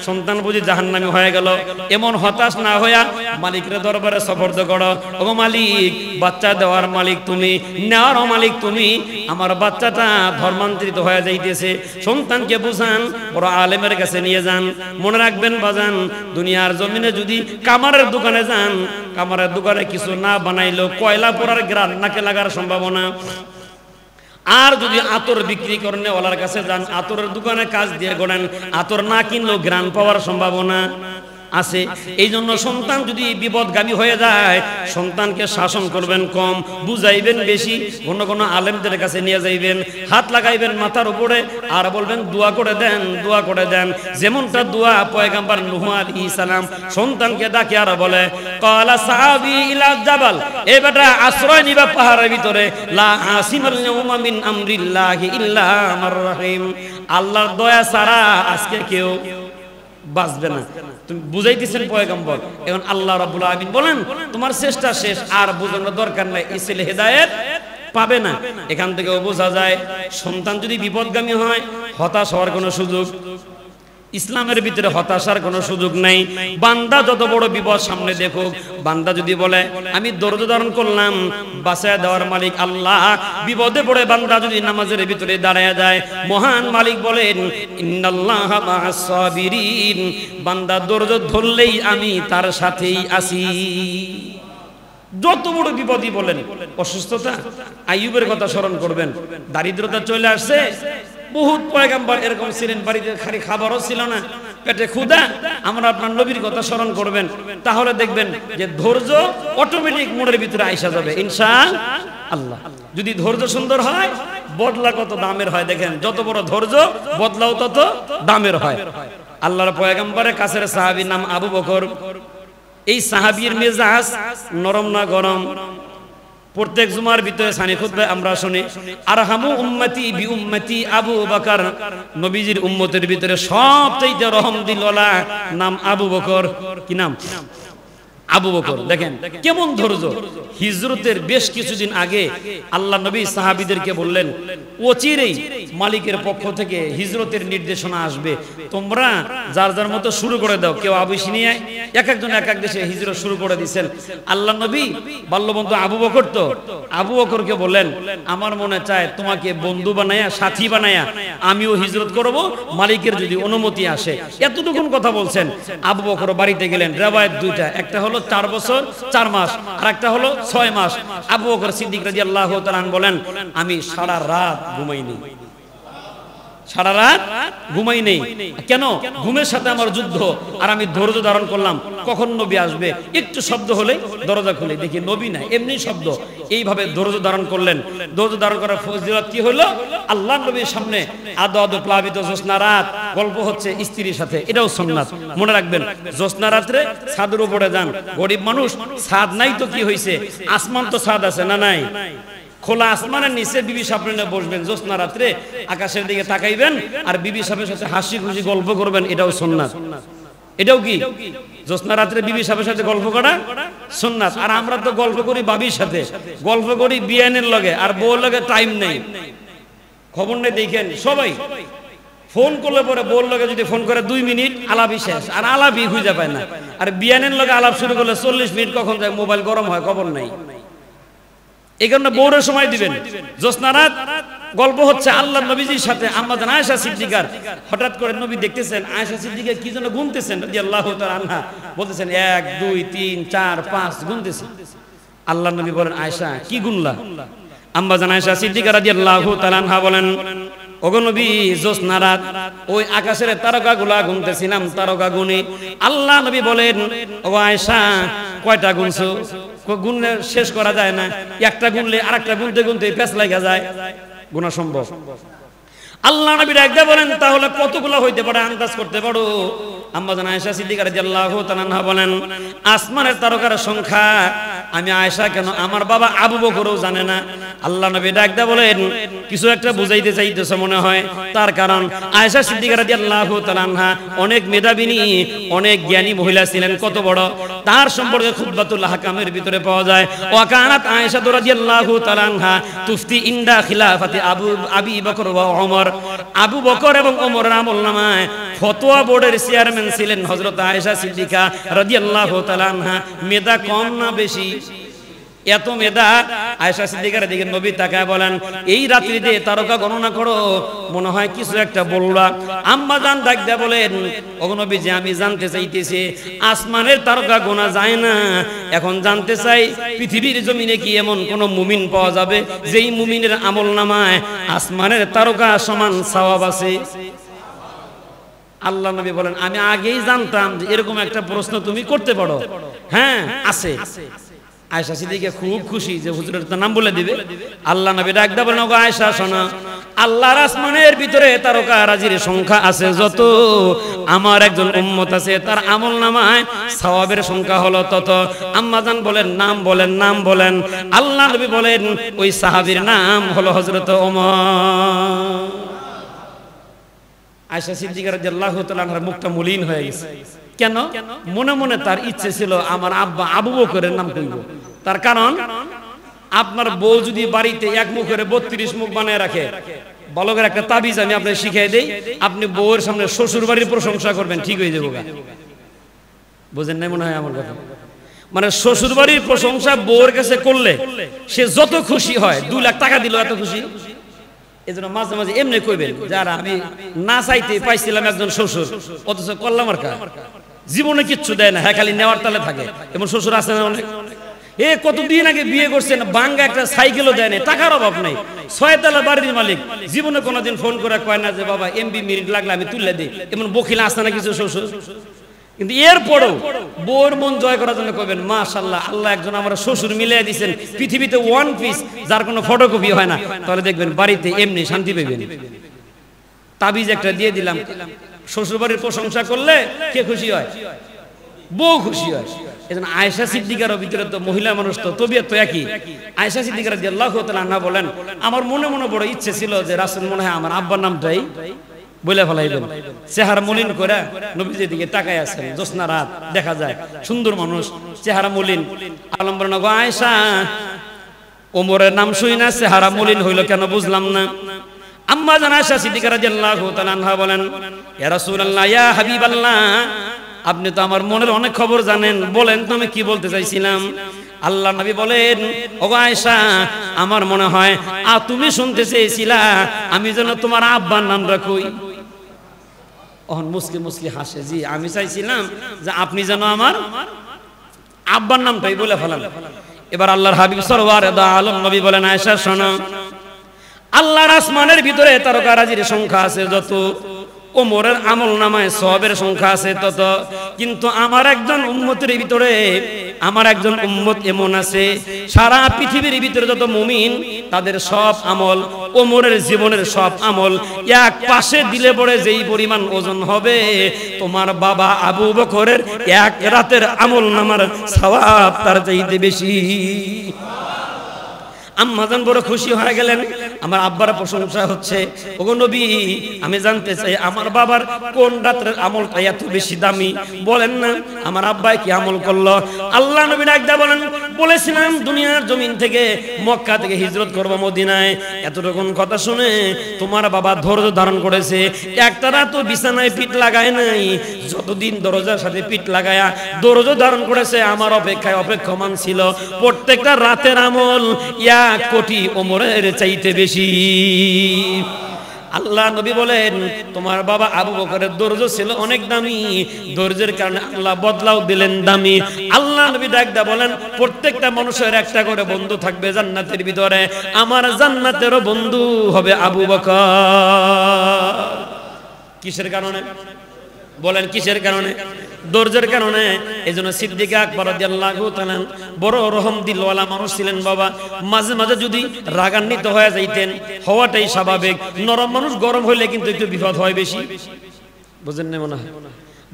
সন্তান বুঝি জাহান্নামী হয়ে গেল, এমন হতাশ না হইয়া মালিকের দরবারে সফর্দ করো, ও মালিক বাচ্চা দেওয়ার মালিক তুমি, নেওয়ার মালিক তুমি, আমার বাচ্চাটা ধর্মান্তরিত হয়ে যাইতেছে। সন্তানকে বুঝান, বড় আলেমের কাছে নিয়ে যান। মনে রাখবেন বাজান, দুনিয়ার জমিনে যদি কামারের দোকানে যান, কামারের দোকানে কিছু না বানাইলেও কয়লা পোড়ার গ্রান নাকে লাগার সম্ভাবনা। আর যদি আতর বিক্রি করেন ওলার কাছে যান, আতরের দোকানে কাজ দিয়ে গড়েন, আতর না কিনলেও গ্রান পাওয়ার সম্ভাবনা আছে। এই জন্য সন্তান যদি বিপদগামী হয়ে যায়, সন্তানকে শাসন করবেন কম, বুঝাইবেন বেশি, কোনো আলেমদের কাছে নিয়ে যাইবেন, হাত লাগাইবেন মাথার উপরে, আর বলবেন দোয়া করে দেন, দোয়া করে দেন। যেমনটা দোয়া পয়গম্বর নূহ আলাইহিস সালাম সন্তানকে ডাকে আর বলে, ক্বালা সাহাবি ইলা জাবাল, এ বেটা আশ্রয় নিবা পাহাড়ের ভিতরে, লা আসিমাল ইয়াউমা মিন আমরিল্লাহি ইল্লা মান রাহিম। আল্লাহর দয়া ছাড়া আজকে কেউ বাঁচবে না। তুমি বুঝাইতেছেন পয়গম্বর। এখন আল্লাহ রাব্বুল আলামিন বলেন, তোমার চেষ্টা শেষ, আর বোঝানোর দরকার নাই, এই ছেলে হেদায়েত পাবে না। এখান থেকেও বোঝা যায়, সন্তান যদি বিপদগামী হয়, হতাশ হওয়ার কোনো সুযোগ, ইসলামের ভিতরে হতাশার কোনো সুযোগ নাই। বান্দা যত বড় বিপদ সামনে দেখুক, বান্দা যদি বলে আমি ধৈর্য ধারণ করলাম, বাঁচায় দেওয়ার মালিক আল্লাহ। বিপদে পড়ে বান্দা যদি নামাজের ভিতরে দাঁড়ায় যায়, মহান মালিক বলেন, ইন্নাল্লাহা মা'আস সাবিরিন, বান্দা ধৈর্য ধরলেই আমি তার সাথেই আছি। যত বড় বিপদই বলেন, অসুস্থতা, আইয়ুবের কথা স্মরণ করবেন, দারিদ্রতা চলে আসছে, বহুত পয়গম্বর এরকম ছিলেন, বাড়িতে খালি খাবারও ছিল না, পেটে ক্ষুধা, আমরা আপনার নবীর কথা স্মরণ করবেন, তাহলে দেখবেন যে ধৈর্য অটোমেটিক মোড়ের ভিতরে আইসা যাবে ইনশাআল্লাহ। আল্লাহ। যদি ধৈর্য সুন্দর হয় বদলা কত দামের হয় দেখেন, যত বড় ধৈর্য বদলাও তত দামের হয়। আল্লাহর পয়গম্বরের কাছের সাহাবীর নাম আবু বকর। এই সাহাবীর মেজাজ নরম না গরম? প্রত্যেক জুমার ভিতরে সানি খুতবায় আমরা শুনি আরহামু উম্মতি বি উম্মতি আবু বকর, নবীজির উম্মতের ভিতরে সবচেয়ে রহম দিলওয়ালা নাম আবু বকর। কি নাম? আবু বকর। দেখেন কেমন ধৈর্য। হিজরতের বেশ কিছুদিন আগে আল্লাহ নবী সাহাবীদেরকে বললেন অচিরেই মালিকের পক্ষ থেকে হিজরতের নির্দেশনা আসবে, তোমরা যার যার মতো শুরু করে দাও। কেউ আবিসিনিয়ায় এক একজন এক এক দেশে হিজরত শুরু করে দিয়েছেন। আল্লাহ নবী বাল্যবন্ধু আবু বকর, তো আবু বকরকে বললেন আমার মনে চায় তোমাকে বন্ধু বানায়া সাথী বানায়া আমিও হিজরত করব, মালিকের যদি অনুমতি আসে। এতটুকুন কথা বলছেন। আবু বকর বাড়িতে গেলেন। রিওয়ায়াত দুইটা, একটা হলো 4 বছর 4 মাস আর একটা হলো 6 মাস। আবু বকর সিদ্দিক রাদিয়াল্লাহু তাআলা বলেন আমি সারা রাত ঘুমাইনি, সারা রাত ঘুমাই নেই। কেন? ঘুমের সাথে আমার যুদ্ধ, আর আমি ধৈর্য ধারণ করলাম কখন নবী আসবে। একটু শব্দ হলে দরজা খুলে দেখি নবী না, এমনি শব্দ। এইভাবে ধৈর্য ধারণ করলেন। ধৈর্য ধারণ করার ফজিলত কি হলো? আল্লাহ নবীর সামনে আদো আদো প্লাবিত জ্যোৎস্না রাত গল্প হচ্ছে স্ত্রীর সাথে, এটাও সুন্নাত। মনে রাখবেন জ্যোৎস্না রাত্রে ছাদের উপরে যান। গরিব মানুষ, ছাদ নাই তো কি হয়েছে, আসমান তো ছাদ আছে না নাই? খোলা আসমানের নিচে বিবি সামনে নিয়ে বসবেন জ্যোৎস্না রাত্রে, আকাশের দিকে তাকাইবেন আর বিবি সাহেবের সাথে হাসি খুশি গল্প করবেন, এটাও সুন্নাত। এটাও কি জ্যোৎস্না রাত্রে বিবি সাহেবের সাথে গল্প করা সুন্নাত। আর আমরা তো গল্প করি বাবির সাথে, গল্প করি বিয়ানের লগে, আর বউর লগে টাইম নেই, খবর নেই। দেখেন সবাই ফোন করলে পরে বউর লগে যদি ফোন করে 2 মিনিট আলাপই শেষ, আর আলাপই খুঁজে পায় না। আর বিয়ানের লগে আলাপ শুরু করলে 40 মিনিট কখন যায় মোবাইল গরম হয় খবর নাই। এই কারণে বউরের সময় দিবেন। জ্যোৎস্না রাত গল্প হচ্ছে আল্লাহ নবীজির সাথে আম্মা জান আয়েশা সিদ্দিকার। হঠাৎ করে নবী দেখতেছেন আয়েশা সিদ্দিকা কি যেন গুনতেছেন রাদিয়াল্লাহু তাআলা আনহা, বলতেছেন 1 2 3 4 5 গুনতেছেন। আল্লাহ নবী বলেন আয়েশা কি গুনলা? আম্মা জান আয়েশা সিদ্দিকা রাদিয়াল্লাহু তাআলা আনহা বলেন ওগো নবী জ্যোৎস্না রাত ওই আকাশের তারকাগুলা গুনতেছিলাম, তারকা গুনি। আল্লাহ নবী বলেন ওগো আয়েশা কয়টা গুনছো? গুনলে শেষ করা যায় না, একটা গুনলে আরেকটা গুনতে গুনতে পেছ লাগা যায়, গুনা সম্ভব। আল্লাহ নবী ডাকতে বলেন তাহলে কতগুলো হইতে পারে আন্দাজ করতে পারো? আম্মা জান আয়েশা সিদ্দিকা রাদিয়াল্লাহু তাআলা আনহা বলেন আসমানের তারকার সংখ্যা আমি আয়েশা কেন আমার বাবা আবু বকরও জানে না। আল্লাহ নবী ডাকতে বলেন কিছু একটা বুঝাইতে চাইতেছ মনে হয়। তার কারণ আয়েশা সিদ্দিকা রাদিয়াল্লাহু তাআলা আনহা অনেক মেধাবিনী, অনেক জ্ঞানী মহিলা ছিলেন। কত বড় তার সম্পর্কে খুতবাতুল আহকামের ভিতরে পাওয়া যায় ওয়া কানাত আয়েশা রাদিয়াল্লাহু তাআলা আনহা তুফতি ইনদা খিলাফাতি আবি বকর ওয়া ওমর। আবু বকর এবং ওমরের আমলনামায় ফতোয়া বোর্ডের চেয়ারম্যান ছিলেন হযরত আয়েশা সিদ্দিকা রাদিয়াল্লাহু তাআলা আনহা। মেধা কম না বেশি? এত মেধা। আয়েশা সিদ্দিকার দিকে নবী তাকায় বলেন এই রাত্রিতে তারকা গণনা করো, মনে হয় কিছু একটা বললা। আম্মা জান ডাক দেয়া বলেন ওগো নবী যে আমি জানতে চাইতেছি আসমানের তারকা গোনা যায় না, এখন জানতে চাই পৃথিবীর জমিনে কি এমন কোন মুমিন পাওয়া যাবে যেই মুমিনের আমলনামায় আসমানের তারকা সমান সওয়াব আছে? আল্লাহ নবী বলেন আমি আগেই জানতাম যে এরকম একটা প্রশ্ন তুমি করতে পারো। হ্যাঁ আছে। আয়েশা সিদ্দিকা খুব খুশি যে হুজুরের তো নাম বলে দিবে। আল্লাহ নবী ডাক দেয়া বলেন ওগো আয়েশা শোনো, আল্লাহর আসমানের ভিতরে তারকা রাজির সংখ্যা আছে যত, আমার একজন উম্মত আছে তার আমলনামায় সওয়াবের সংখ্যা হলো তত। আম্মা জান বলেন নাম বলেন, নাম বলেন। আল্লাহ নবী বলেন ওই সাহাবীর নাম হলো হযরত ওমর। আয়েশা সিদ্দিকা রাদিয়াল্লাহু তাআলা আনহার মুখটা মলিন হয়ে গেছে। কেন? মনে মনে তার ইচ্ছে ছিল আমার আব্বা আবু বকরের নাম কইব। তার কারণ আপনার বউ যদি বাড়িতে এক মুখের 32 মুখ বানায় রাখে, বলকের একটা তাবিজ আমি আপনাকে শিখিয়ে দেই, আপনি বউয়ের সামনে শ্বশুর বাড়ির প্রশংসা করবেন, ঠিক হয়ে যাবে। বুঝেন নাই মনে হয় আমার কথা? মানে শ্বশুর বাড়ির প্রশংসা বউয়ের কাছে করলে সে যত খুশি হয়, 2 লাখ টাকা দিল এত খুশি। এজন্য মাঝে মাঝে এমনি কইবেন যারা আমি না চাইতে পাইছিলাম একজন শ্বশুর, অথচ করলাম আর কা জীবনে কিচ্ছু দেয় না, হ্যাঁ খালি নেওয়ার তালে থাকে। এমন শ্বশুর আছে না অনেক। এ কতদিন আগে বিয়ে করছেন, বাঙ্গা একটা সাইকেলও দেয় না, টাকার অভাব নাই, 6 তলা বাড়ির মালিক, জীবনে কোনোদিন ফোন করে কয় না যে বাবা এমবি মিনিট লাগলে আমি তুলে দিই। এমন বকিল আসে না কিছু শ্বশুর। কিন্তু এরপরও বউর মন জয় করার জন্য কইবেন মাশাআল্লাহ, আল্লাহ একজন আমার শ্বশুর মিলিয়ে দিয়েছেন পৃথিবীতে ওয়ান পিস, যার কোনো ফটোকপি হয় না, তাহলে দেখবেন বাড়িতে এমনি শান্তি পাবেন। তাবিজ একটা দিয়ে দিলাম, শ্বশুর বাড়ির প্রশংসা করলে কে খুশি হয়? বউ খুশি হয়। এজন্য আয়েশা সিদ্দিকার ভিতরে তো মহিলা মানুষ তো তবিয়ত তো একই। আয়েশা সিদ্দিকা রাদিয়াল্লাহু তাআলা আনহা বলেন, আমার মনে মনে বড় ইচ্ছে ছিল যে রাসূল মনে হয় আমার আব্বার নামটাই বলে ফেলাইবেন। চেহারা মলিন করে নবীজির দিকে তাকায় আছেন, জ্যোৎস্না রাত দেখা যায়, সুন্দর মানুষ, চেহারা মলিন। আলম বলেন, গো আয়েশা, ওমরের নাম শুই না চেহারা মলিন হইল কেন বুঝলাম না। আম্মা জান আয়েশা সিদ্দিকা রাদিয়াল্লাহু তাআলা আনহা বলেন, ইয়া রাসূলুল্লাহ, ইয়া হাবিবাল্লাহ, আপনি তো আমার মনের অনেক খবর জানেন, বলেন তো আমি কি বলতে চাইছিলাম। আল্লাহ নবী বলেন, ওগো আয়েশা, আমার মনে হয় তুমি শুনতে চেয়েছিলা আমি যেন তোমার আব্বার নাম রাখই। ওহন মুসকি হাসে, জি আমি চাইছিলাম যে আপনি যেন আমার আব্বার নামটাই বলে ফেলান। এবার আল্লাহর হাবিব সরওয়ার দা আলম নবী বলেন, আয়েশা শোনো, আল্লাহর আসমানের ভিতরে তারকারাজির সংখ্যা আছে যত, ওমরের আমল নামায় সওয়াবের সংখ্যা আছে তত, কিন্তু আমার একজন উম্মতের ভিতরে আমার একজন উম্মত এমন আছে, সারা পৃথিবীর ভিতরে যত মুমিন তাদের সব আমল, ওমরের জীবনের সব আমল এক পাশে দিলে পড়ে যেই পরিমাণ ওজন হবে, তোমার বাবা আবু বকরের এক রাতের আমল নামার সওয়াব তার চাইতে বেশি। আম্মাজান বড় খুশি হয়ে গেলেন, আমার আব্বার প্রশংসা হচ্ছে। ওগো নবী, আমি জানতে চাই আমার বাবার কোন রাতের আমলটা এত বেশি দামি, বলেন না আমার আব্বাই কি আমল করলো। আল্লাহ নবী ডাকদা বলেন, বলেছিলাম দুনিয়ার জমিন থেকে মক্কা থেকে হিজরত করব মদিনায়, এতটুকুন কথা শুনে তোমার বাবা ধৈর্য ধারণ করেছে, একটা রাতও বিছানায় পিঠ লাগায় নাই, যতদিন দরজার সাথে পিঠ লাগায়া ধৈর্য ধারণ করেছে আমার অপেক্ষায় অপেক্ষমান ছিল। প্রত্যেকটা রাতের আমল 1 কোটি ওমরের চাইতে বেশি। আল্লাহ নবী বলেন, তোমার বাবা আবু বকরের ধৈর্য ছিল অনেক দামি, ধৈর্যের কারণে আল্লাহ বদলাও দিলেন দামি। আল্লাহ নবী ডাকদা বলেন, প্রত্যেকটা মানুষের একটা করে বন্ধু থাকবে জান্নাতের ভিতরে, আমার জান্নাতেরও বন্ধু হবে আবু বকর। কিসের কারণে বলেন? কিসের কারণে? ধৈর্যের কারণে। এজন্য সিদ্দিক আকবর রাদিয়াল্লাহু তাআলা বড় রহম দিলওয়ালা মানুষ ছিলেন বাবা। মাঝে মাঝে যদি রাগান্বিত হয়ে যাইতেন, হওয়াটাই স্বাভাবিক, নরম মানুষ গরম হইলে কিন্তু একটু বিপদ হয় বেশি। বুঝেন না মনে হয়?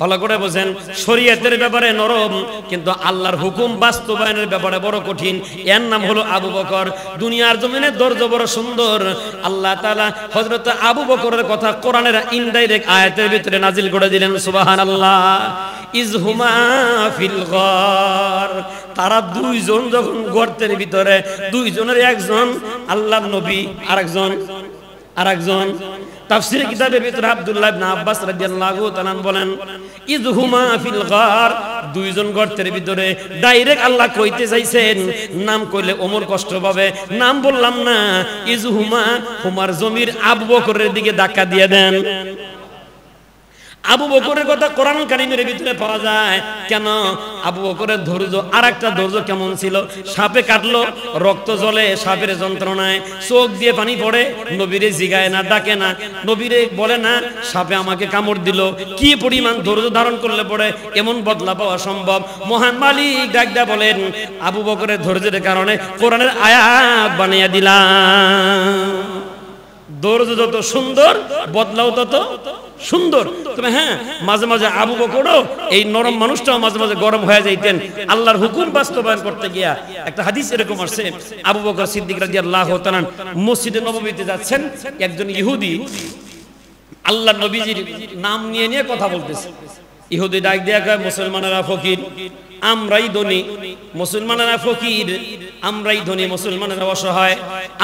ভালো করে বোঝেন, শরীয়তের ব্যাপারে নরম, কিন্তু আল্লাহর হুকুম বাস্তবায়নের ব্যাপারে বড় কঠিন। এর নাম হলো আবু বকর। দুনিয়ার জমিনে ধৈর্য বড় সুন্দর। আল্লাহ তাআলা হযরত আবু বকরের কথা কোরআনের ইনডাইরেক্ট আয়াতের ভিতরে নাজিল করে দিলেন, সুবহানাল্লাহ। ইজহুমা ফিল গার, তারা দুইজন যখন গর্তের ভিতরে, দুইজনের একজন আল্লাহর নবী, আরেকজন তাফসীর কিতাবের ভিতরে আব্দুল্লাহ ইবনে আব্বাস রাদিয়াল্লাহু তাআলা বলেন, ইযহুমা ফিল গার, দুইজন গর্তের ভিতরে। ডাইরেক্ট আল্লাহ কইতে চাইছেন, নাম কইলে ওমর কষ্ট পাবে, নাম বললাম না। ইযহুমা, হুমার জমির আবু বকরের দিকে ধাক্কা দিয়ে দেন। আবু বকরের কথা কোরআন কারীমের ভিতরে পাওয়া যায়। কেন? আবু বকরের ধৈর্য আর একটা ধৈর্য কেমন ছিল? সাপে কাটলো, রক্ত জ্বলে, সাপের যন্ত্রণায় চোখ দিয়ে পানি পড়ে, নবীরে জিগায় না, ডাকে না, নবীরে বলে না সাপে আমাকে কামড় দিল। কি পরিমাণ ধৈর্য ধারণ করলে পড়ে এমন বদলা পাওয়া সম্ভব? মহান মালিক ডাকদা বলেন, আবু বকরের ধৈর্যের কারণে কোরআনের আয়াত বানিয়ে দিলাম। ধৈর্য যত সুন্দর, বদলাও তত সুন্দর। তবে হ্যাঁ, মাঝে মাঝে আবু বকরও, এই নরম মানুষটাও মাঝে মাঝে গরম হয়ে যাইতেন আল্লাহর হুকুম বাস্তবায়ন করতে গিয়া। একটা হাদিস এরকম আসছে, আবু বকর সিদ্দিক রাদিয়াল্লাহু তাআলা মসজিদে নববীতে যাচ্ছেন, একজন ইহুদি আল্লাহর নবীজির নাম নিয়ে নিয়ে কথা বলতেছে। ইহুদি ডাক দিয়া কয়, মুসলমানেরা ফকির, আমরাই ধনী। মুসলমানেরা ফকির, আমরাই ধনী, মুসলমানেরা অসহায়।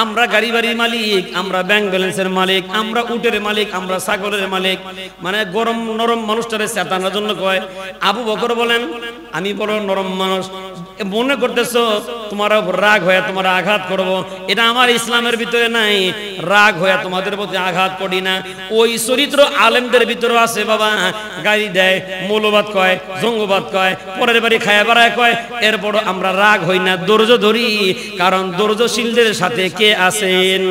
আমরা গাড়ি বাড়ির মালিক, আমরা ব্যাংক ব্যালেন্সের মালিক, আমরা উটের মালিক, আমরা ছাগলের মালিক। মানে গরম নরম মানুষটারে চেতানোর জন্য কয়। আবু বকর বলেন, আমি বড় নরম মানুষ, মনে করতেছ তোমার উপর রাগ হয়ে তোমার আঘাত করব, এটা আমার ইসলামের ভিতরে নাই। রাগ হয়ে তোমাদের প্রতি আঘাত করি না। ওই চরিত্র আলেমদের ভিতরে আছে বাবা। গাড়ি দেয়, মৌলবাদ কয়, জঙ্গবাদ কয়, পরের বাড়ি খায়া বেড়ায় কয়, এরপর আমরা রাগ হই না, ধৈর্য ধরি। কারণ ধৈর্যশীলদের সাথে কে আছেন?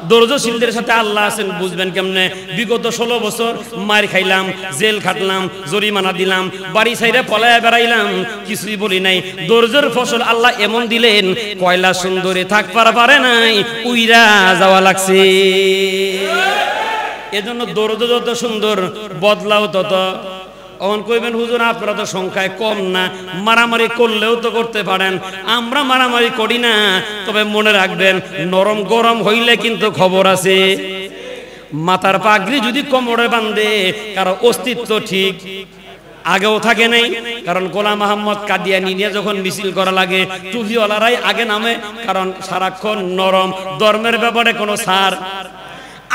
ধৈর্যশীলদের সাথে আল্লাহ আছেন বুঝবেন কেমনে? বিগত 16 বছর মার খাইলাম, জেল খাটলাম, জরিমানা দিলাম, বাড়ি ছাইরে পলায়া বেড়াইলাম, কিছুই বলি নাই। ধৈর্যের ফসল আল্লাহ এমন দিলেন, কয়লা সুন্দরী থাকবার পারে নাই, উইরা যাওয়া লাগছে। এজন্য ধৈর্য যত সুন্দর বদলাও তত। অন কইবেন হুজুর আপনারা তো সংখ্যায় কম না, মারামারি করলেও তো করতে পারেন। আমরা মারামারি করি না, তবে মনে রাখবেন নরম গরম হইলে কিন্তু খবর আছে। মাথার পাগড়ি যদি কোমরে বাঁধে কারো অস্তিত্ব ঠিক আগেও থাকে নাই। কারণ গোলাম মোহাম্মদ কাদিয়ানী নিয়ে যখন মিছিল করা লাগে টুপিওয়ালারাই আগে নামে, কারণ সারাক্ষণ নরম, ধর্মের ব্যাপারে কোনো ছাড়।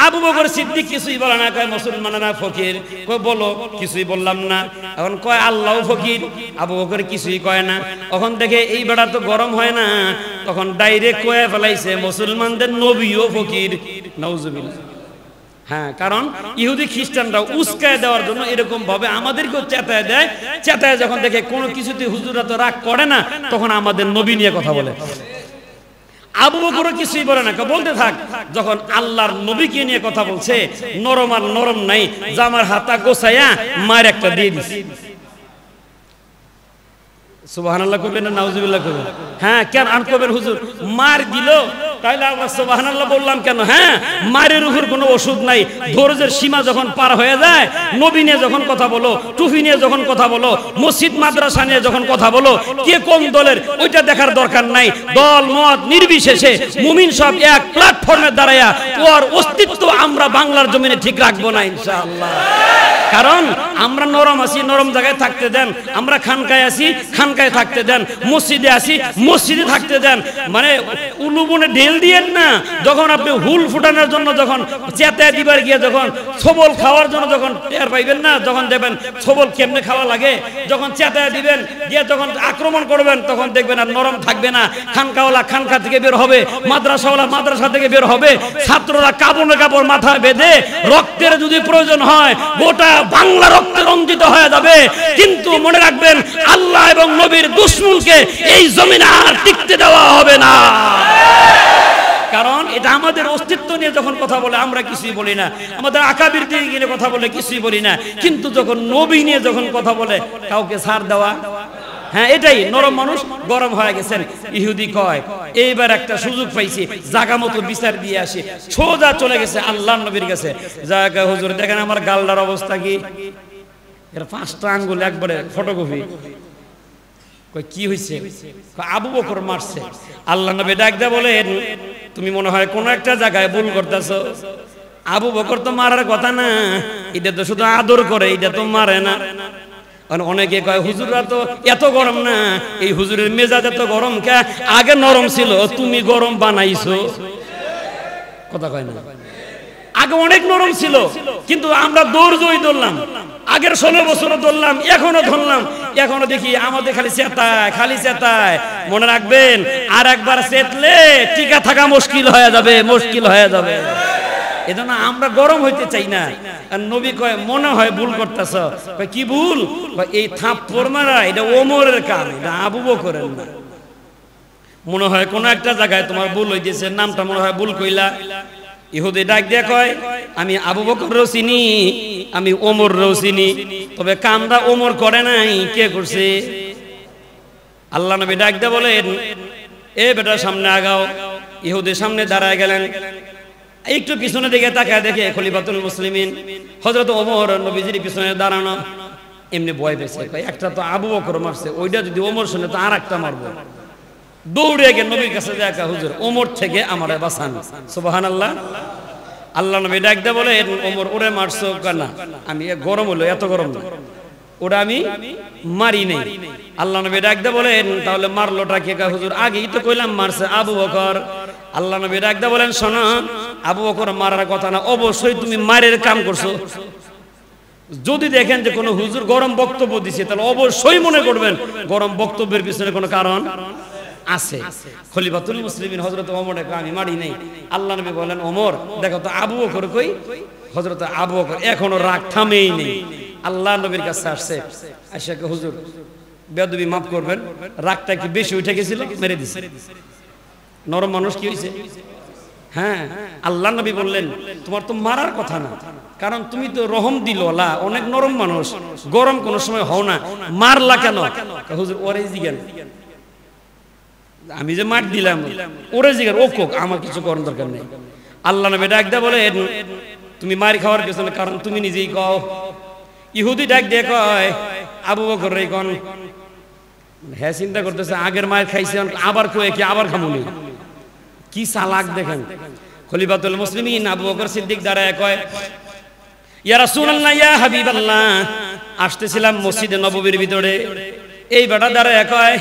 আবু বকর সিদ্দিক কিছুই বলে না, কয় মুসলমানেরা ফকির, কয় বলো, কিছুই বললাম না। এখন কয় আল্লাহও ফকির, আবু বকর কিছুই কয় না। এখন দেখে এই বেড়া তো গরম হয় না, তখন ডাইরেক্ট কয়ে ফেলাইছে মুসলমানদের নবীও ফকির। নাউজুবিল্লাহ। হ্যাঁ, কারণ ইহুদি খ্রিস্টানরা উস্কায় দেওয়ার জন্য এরকম ভাবে আমাদেরকেও চেতায় দেয়। চেতায় যখন দেখে কোনো কিছুতে হুজুররা তো রাগ করে না, তখন আমাদের নবী নিয়ে কথা বলে। আবু বকর কিছুই বলে না, বলতে থাক। যখন আল্লাহর নবীকে নিয়ে কথা বলছে, নরম আর নরম নাই, জামার হাতা গোছাইয়া মার একটা দিয়ে দিছে। সুবহানাল্লাহ কইবেন না নাউজুবিল্লাহ কইবেন? হ্যাঁ, কেন আর কইবেন হুজুর মার দিল, তাইলে আমরা সুবহানাল্লাহ বললাম কেন? হ্যাঁ, মারের উপর কোনো ওষুধ নাই। ধৈর্যের সীমা যখন পার হয়ে যায়, নবী নিয়ে যখন কথা বলো, টুপি নিয়ে যখন কথা বলো, মসজিদ মাদ্রাসা নিয়ে যখন কথা বলো, কে কোন দলের ওইটা দেখার দরকার নাই। দল মত নির্বিশেষে মুমিন সব এক প্ল্যাটফর্মে দাঁড়ায়া ওর অস্তিত্ব আমরা বাংলার জমিনে ঠিক রাখবো না ইনশাআল্লাহ। কারণ আমরা নরম আছি, নরম জায়গায় থাকতে দেন। আমরা খানকায় আছি, খানকায় থাকতে দেন। মসজিদে আছি, মসজিদে থাকতে দেন। মানে উলুবনে ঢেল দিয়েন না। যখন আপনি হুল ফুটানোর জন্য যখন চেতায় দিবার গিয়ে যখন ছবল খাওয়ার জন্য যখন টের পাইবেন না, যখন দেখবেন ছবল কেমনে খাওয়া লাগে, যখন চেতায় দিবেন গিয়ে যখন আক্রমণ করবেন, তখন দেখবেন আর নরম থাকবে না। খানকাওয়ালা খানকা থেকে বের হবে, মাদ্রাসাওয়ালা মাদ্রাসা থেকে বের হবে, ছাত্ররা কাপড়ে কাপড় মাথায় বেঁধে রক্তের যদি প্রয়োজন হয় গোটা বাংলা রক্তে রঞ্জিত হয়ে যাবে। কিন্তু মনে রাখবেন আল্লাহ এবং নবীর দুশমনকে এই জমিনে আর টিকতে দেওয়া হবে না। কারণ এটা আমাদের অস্তিত্ব নিয়ে যখন কথা বলে আমরা কিছুই বলি না, আমাদের আকাবির দিয়ে গিয়ে কথা বলে কিছুই বলি না। কিন্তু যখন নবী নিয়ে যখন কথা বলে কাউকে ছাড় দেওয়া, হ্যাঁ এটাই। নরম মানুষ গরম হয়ে গেছেন। ইহুদি কয় এইবার একটা সুযোগ পাইছি, জায়গা মতো বিচার দিয়ে আসি। সোজা চলে গেছে আল্লাহর নবীর কাছে। জায়গা হুজুর দেখেন আমার গালটার অবস্থা কি, এর 5টা আঙ্গুল একবারে ফটোকপি। কই কি হইছে? আবু বকর মারছে। আল্লাহ নবী ডাক দেয়া বলেন, তুমি মনে হয় কোন একটা জায়গায় ভুল করতেছো। আবু বকর তো মারার কথা না, এটা তো শুধু আদর করে, এটা তো মারে না। অনেকে কয় হুজুররা তো এত গরম না, এই হুজুরের মেজাজ এত গরম কে? আগে নরম ছিল, তুমি গরম বানাইছো। কথা কয় না? আগে অনেক নরম ছিল, কিন্তু আমরা ধৈর্যই ধরলাম। আগের 16 বছরও ধরলাম, এখনো ধরলাম, এখনো দেখি আমাদের খালি চেতায়, খালি চেতায়। মনে রাখবেন আর একবার চেতলে টিকা থাকা মুশকিল হয়ে যাবে, মুশকিল হয়ে যাবে। এজন্য আমরা গরম হইতে চাই না। আর নবী কয় মনে হয় ভুল করতেছ। কয় কি ভুল? এই থাপ্পড় মারা এটা ওমরের কাম, এটা আবু বকরের না। মনে হয় কোন একটা জায়গায় তোমার ভুল হইতেছে, নামটা মনে হয় ভুল কইলা। ইহুদি ডাক দিয়ে কয় আমি আবু বকরও চিনি, আমি ওমরও চিনি, তবে কামটা ওমর করে নাই, কে করছে? আল্লাহ নবী ডাক দিয়ে বলেন এ বেটা সামনে আগাও। ইহুদি সামনে দাঁড়ায় গেলেন। একটু পিছনে দিকে তাকায় দেখে খলিফাতুল মুসলিমিন হযরত ওমর নবীজির পিছনে দাঁড়ানো। এমনি ভয় পেয়েছে, একটা তো আবু বকর মারছে, ওইটা যদি ওমর শুনে তো আর একটা মারবো। দৌড়ে গিয়ে নবীর কাছে দেখা, হুজুর ওমর থেকে আমারে বাঁচান। সুবহানাল্লাহ। আল্লাহ নবী ডাক দিয়ে বলেন ওমর ওরে মারছো না? আমি গরম হলো, এত গরম না, ওরা আমি মারি নাই। আল্লাহ নবী ডাক দিয়ে বলেন তাহলে মারলোটা কে? হুজুর আগেই তো কইলাম মারছে আবু বকর। আল্লাহ নবী ডাক দিয়ে বলেন শোনো, আবু বকর মারার কথা না, অবশ্যই তুমি মারের কাম করছো। যদি দেখেন যে কোনো হুজুর গরম বক্তব্য দিছে, তাহলে অবশ্যই মনে করবেন গরম বক্তব্যের পিছনে কোনো কারণ আছে। খলিফাতুল মুসলিমিন হযরত ওমর আমি মারি নাই। আল্লাহ নবী বলেন ওমর দেখো তো আবু বকর কই? হযরত আবু বকর এখনো রাগ থামেই নেই। আল্লাহ নবীর কাছে আসছে, আয়েশাকে হুজুর বেয়াদবি মাফ করবেন, রাগটা কি বেশি উঠে গেছিল, মেরে দিছে। নরম মানুষ কি হইছে? হ্যাঁ, আল্লাহ নবী বললেন তোমার তো মারার কথা না, কারণ তুমি তো রহম দিলওয়ালা, অনেক নরম মানুষ, গরম কোনো সময় হও না, মারলা কেন? হুজুর ওরে জিজ্ঞেস, আমি যে মার দিলাম ওরে জিজ্ঞেস, ও কোক, আমার কিছু করার দরকার নেই। আল্লাহ নবী ডাক দেয়া বলেন তুমি মার খাওয়ার পেছনে কারণ তুমি নিজেই কও। ইহুদি ডাক দিয়ে কয় আবু বকর রে কোন, হ্যাঁ চিন্তা করতেছে আগের মায়ের খাইছে আবার কয়ে কি আবার খামুনি, কি চালাক দেখেন। খলিফাতুল মুসলিমিন আবু বকর সিদ্দিক দাঁড়ায় কয় ইয়া রাসূলুল্লাহ ইয়া হাবিবাল্লাহ, আসতেছিলাম মসজিদে নববীর ভিতরে, এই বেটা দাঁড়ায় কয়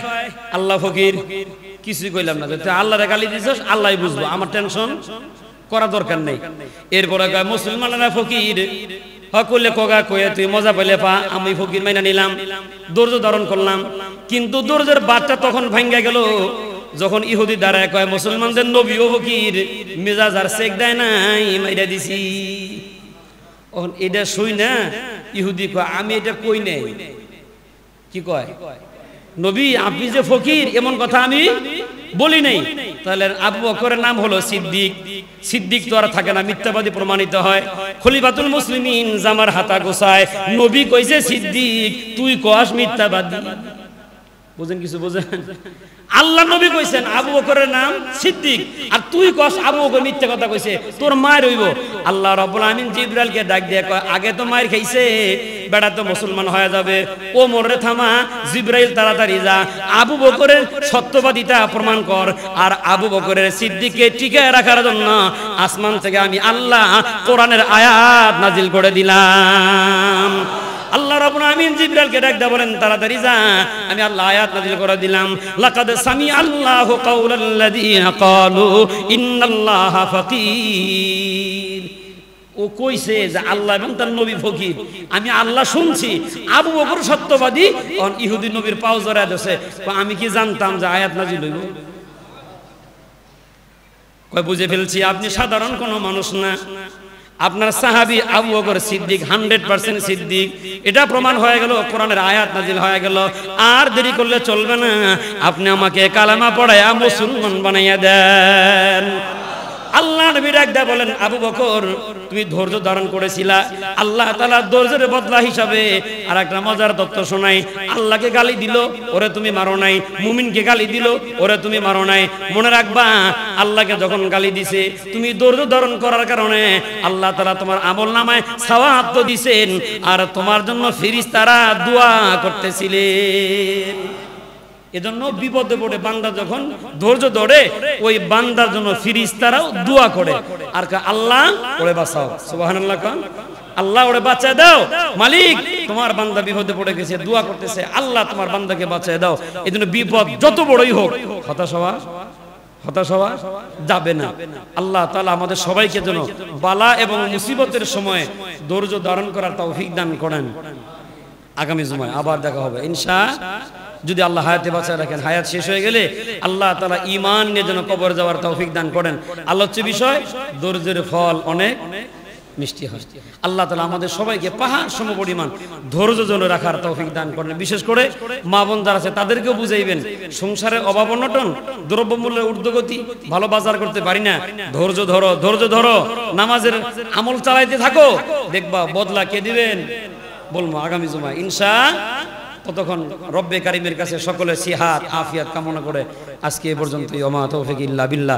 আল্লাহ ফকির, কিছুই কইলাম না, তুই আল্লাহরে গালি দিছস আল্লাহই বুঝবো, আমার টেনশন করা দরকার নেই। এরপরে কয় মুসলমানেরা ফকির হকলে কোগা কয়ে তুই মজা পেলে পা, আমি ফকির মাইনা নিলাম, ধৈর্য ধারণ করলাম। কিন্তু ধৈর্যের বাচ্চা তখন ভাঙ্গা গেল যখন ইহুদি দাঁড়ায় কয় মুসলমানদের নবী ও ফকির, মেজাজ আর চেক দেয় নাই, মাইরা দিছি। এটা শুই না ইহুদি কয় আমি এটা কই নাই। কি কয়? নবী আপনি যে ফকির এমন কথা আমি বলি নাই। তাহলে আবু বকরের নাম হলো সিদ্দিক, সিদ্দিক তো আর থাকে না, মিথ্যাবাদী প্রমাণিত হয়। খলিফাতুল মুসলিমিন জামার হাতা গোছায়, নবী কইছে সিদ্দিক, তুই কস মিথ্যাবাদী। বুঝেন কিছু বুঝেন? আল্লাহ নবী কইছেন আবু বকরের নাম সিদ্দিক, আর তুই কস আবু বকর মিথ্যা কথা কইছে, তোর মায়ের হইব। আল্লাহ রাব্বুল আমিন জিবরাইলকে ডাক দিয়ে কয় আগে তো মায়ের খাইছে, বেটা তো মুসলমান হয়ে যাবে, ও মোরে থামা, জিবরাইল তাড়াতাড়ি যা, আবু বকরের সত্যবাদিতা প্রমাণ কর। আর আবু বকরের সিদ্দিককে টিকায় রাখার জন্য আসমান থেকে আমি আল্লাহ কোরআনের আয়াত নাজিল করে দিলাম। আল্লাহ রাব্বুল আমিন জিবরাইলকে ডাক দিয়ে বলেন তাড়াতাড়ি যা, আমি আল্লাহ আয়াত নাযিল করে দিলাম। লাকাদ সামিআল্লাহু কাওলাল্লাযীনা ক্বালু ইন্নাল্লাহা ফাকীর। ও কইছে যে আল্লাহ এবং তার নবী ফকির, আমি আল্লাহ শুনছি। আবু বকর সত্যবাদী, ইহুদি নবীর পাও জড়ায় দিয়েছে। আমি কি জানতাম যে আয়াত নাযিল হইব? কয় বুঝে ফেলছি আপনি সাধারণ কোনো মানুষ না, আপনার সাহাবী আবু বকর সিদ্দিক 100% সিদ্দিক, এটা প্রমাণ হয়ে গেল, কোরআনের আয়াত নাজিল হয়ে গেল। আর দেরি করলে চলবে না, আপনি আমাকে কালেমা পড়ায়া মুসলমান বানাইয়া দেন। আল্লাহ নবী ডাক দেয়া বলেন আবু বকর তুমি ধৈর্য ধারণ করেছিলা, আল্লাহ তাআলা ধৈর্যের বদলা হিসাবে আর একটা মজার তথ্য শোনাই। আল্লাহকে গালি দিল, ওরে তুমি মারো নাই, মুমিনকে গালি দিল, ওরে তুমি মারো নাই। মনে রাখবা আল্লাহকে যখন গালি দিছে তুমি ধৈর্য ধারণ করার কারণে আল্লাহ তাআলা তোমার আমলনামায় সওয়াব তো দিবেন, আর তোমার জন্য ফেরেশতারা দোয়া করতেছিলেন। এজন্য বিপদে পড়ে বান্দা যখন ধৈর্য ধরে ওই বান্দার জন্য ফেরেশতারাও দোয়া করে, আর আল্লাহ ওরে বাঁচাও। সুবহানাল্লাহ কোন, আল্লাহ ওরে বাঁচায় দাও, মালিক তোমার বান্দা বিপদে পড়ে গেছে, দোয়া করতেছে, আল্লাহ তোমার বান্দাকে বাঁচায় দাও। এজন্য বিপদ যত বড়ই হোক হতাশ হওয়া যাবে না। আল্লাহ তাআলা আমাদের সবাইকে যেন বালা এবং মুসিবতের সময় ধৈর্য ধারণ করার তৌফিক দান করেন। আগামী জুমায় আবার দেখা হবে ইনশাআল্লাহ, যদি আল্লাহ হায়াতে বাঁচায় রাখেন। হায়াত শেষ হয়ে গেলে আল্লাহ তাআলা ঈমান নিয়ে যেন কবর যাওয়ার তৌফিক দান করেন। আলোচ্য বিষয় ধৈর্যের ফল অনেক মিষ্টি হয়। আল্লাহ তাআলা আমাদের সবাইকে পাহাড় সমপরিমাণ ধৈর্য যেন রাখার তৌফিক দান করেন। বিশেষ করে মা বোন যারা আছে তাদেরকেও বুঝাইবেন, সংসারের অভাব অনটন, দ্রব্যমূল্যের ঊর্ধ্বগতি, ভালো বাজার করতে পারি না, ধৈর্য ধরো, ধৈর্য ধরো, নামাজের আমল চালাইতে থাকো, দেখবা বদলা কে দিবেন বলবো আগামী জুমায় ইনশাআল্লাহ। ততক্ষণ রব্বে কারিমের কাছে সকলে সিহাত আফিয়াত কামনা করে আজকে এ পর্যন্তই। ওমা তৌফিক ইল্লা বিল্লাহ।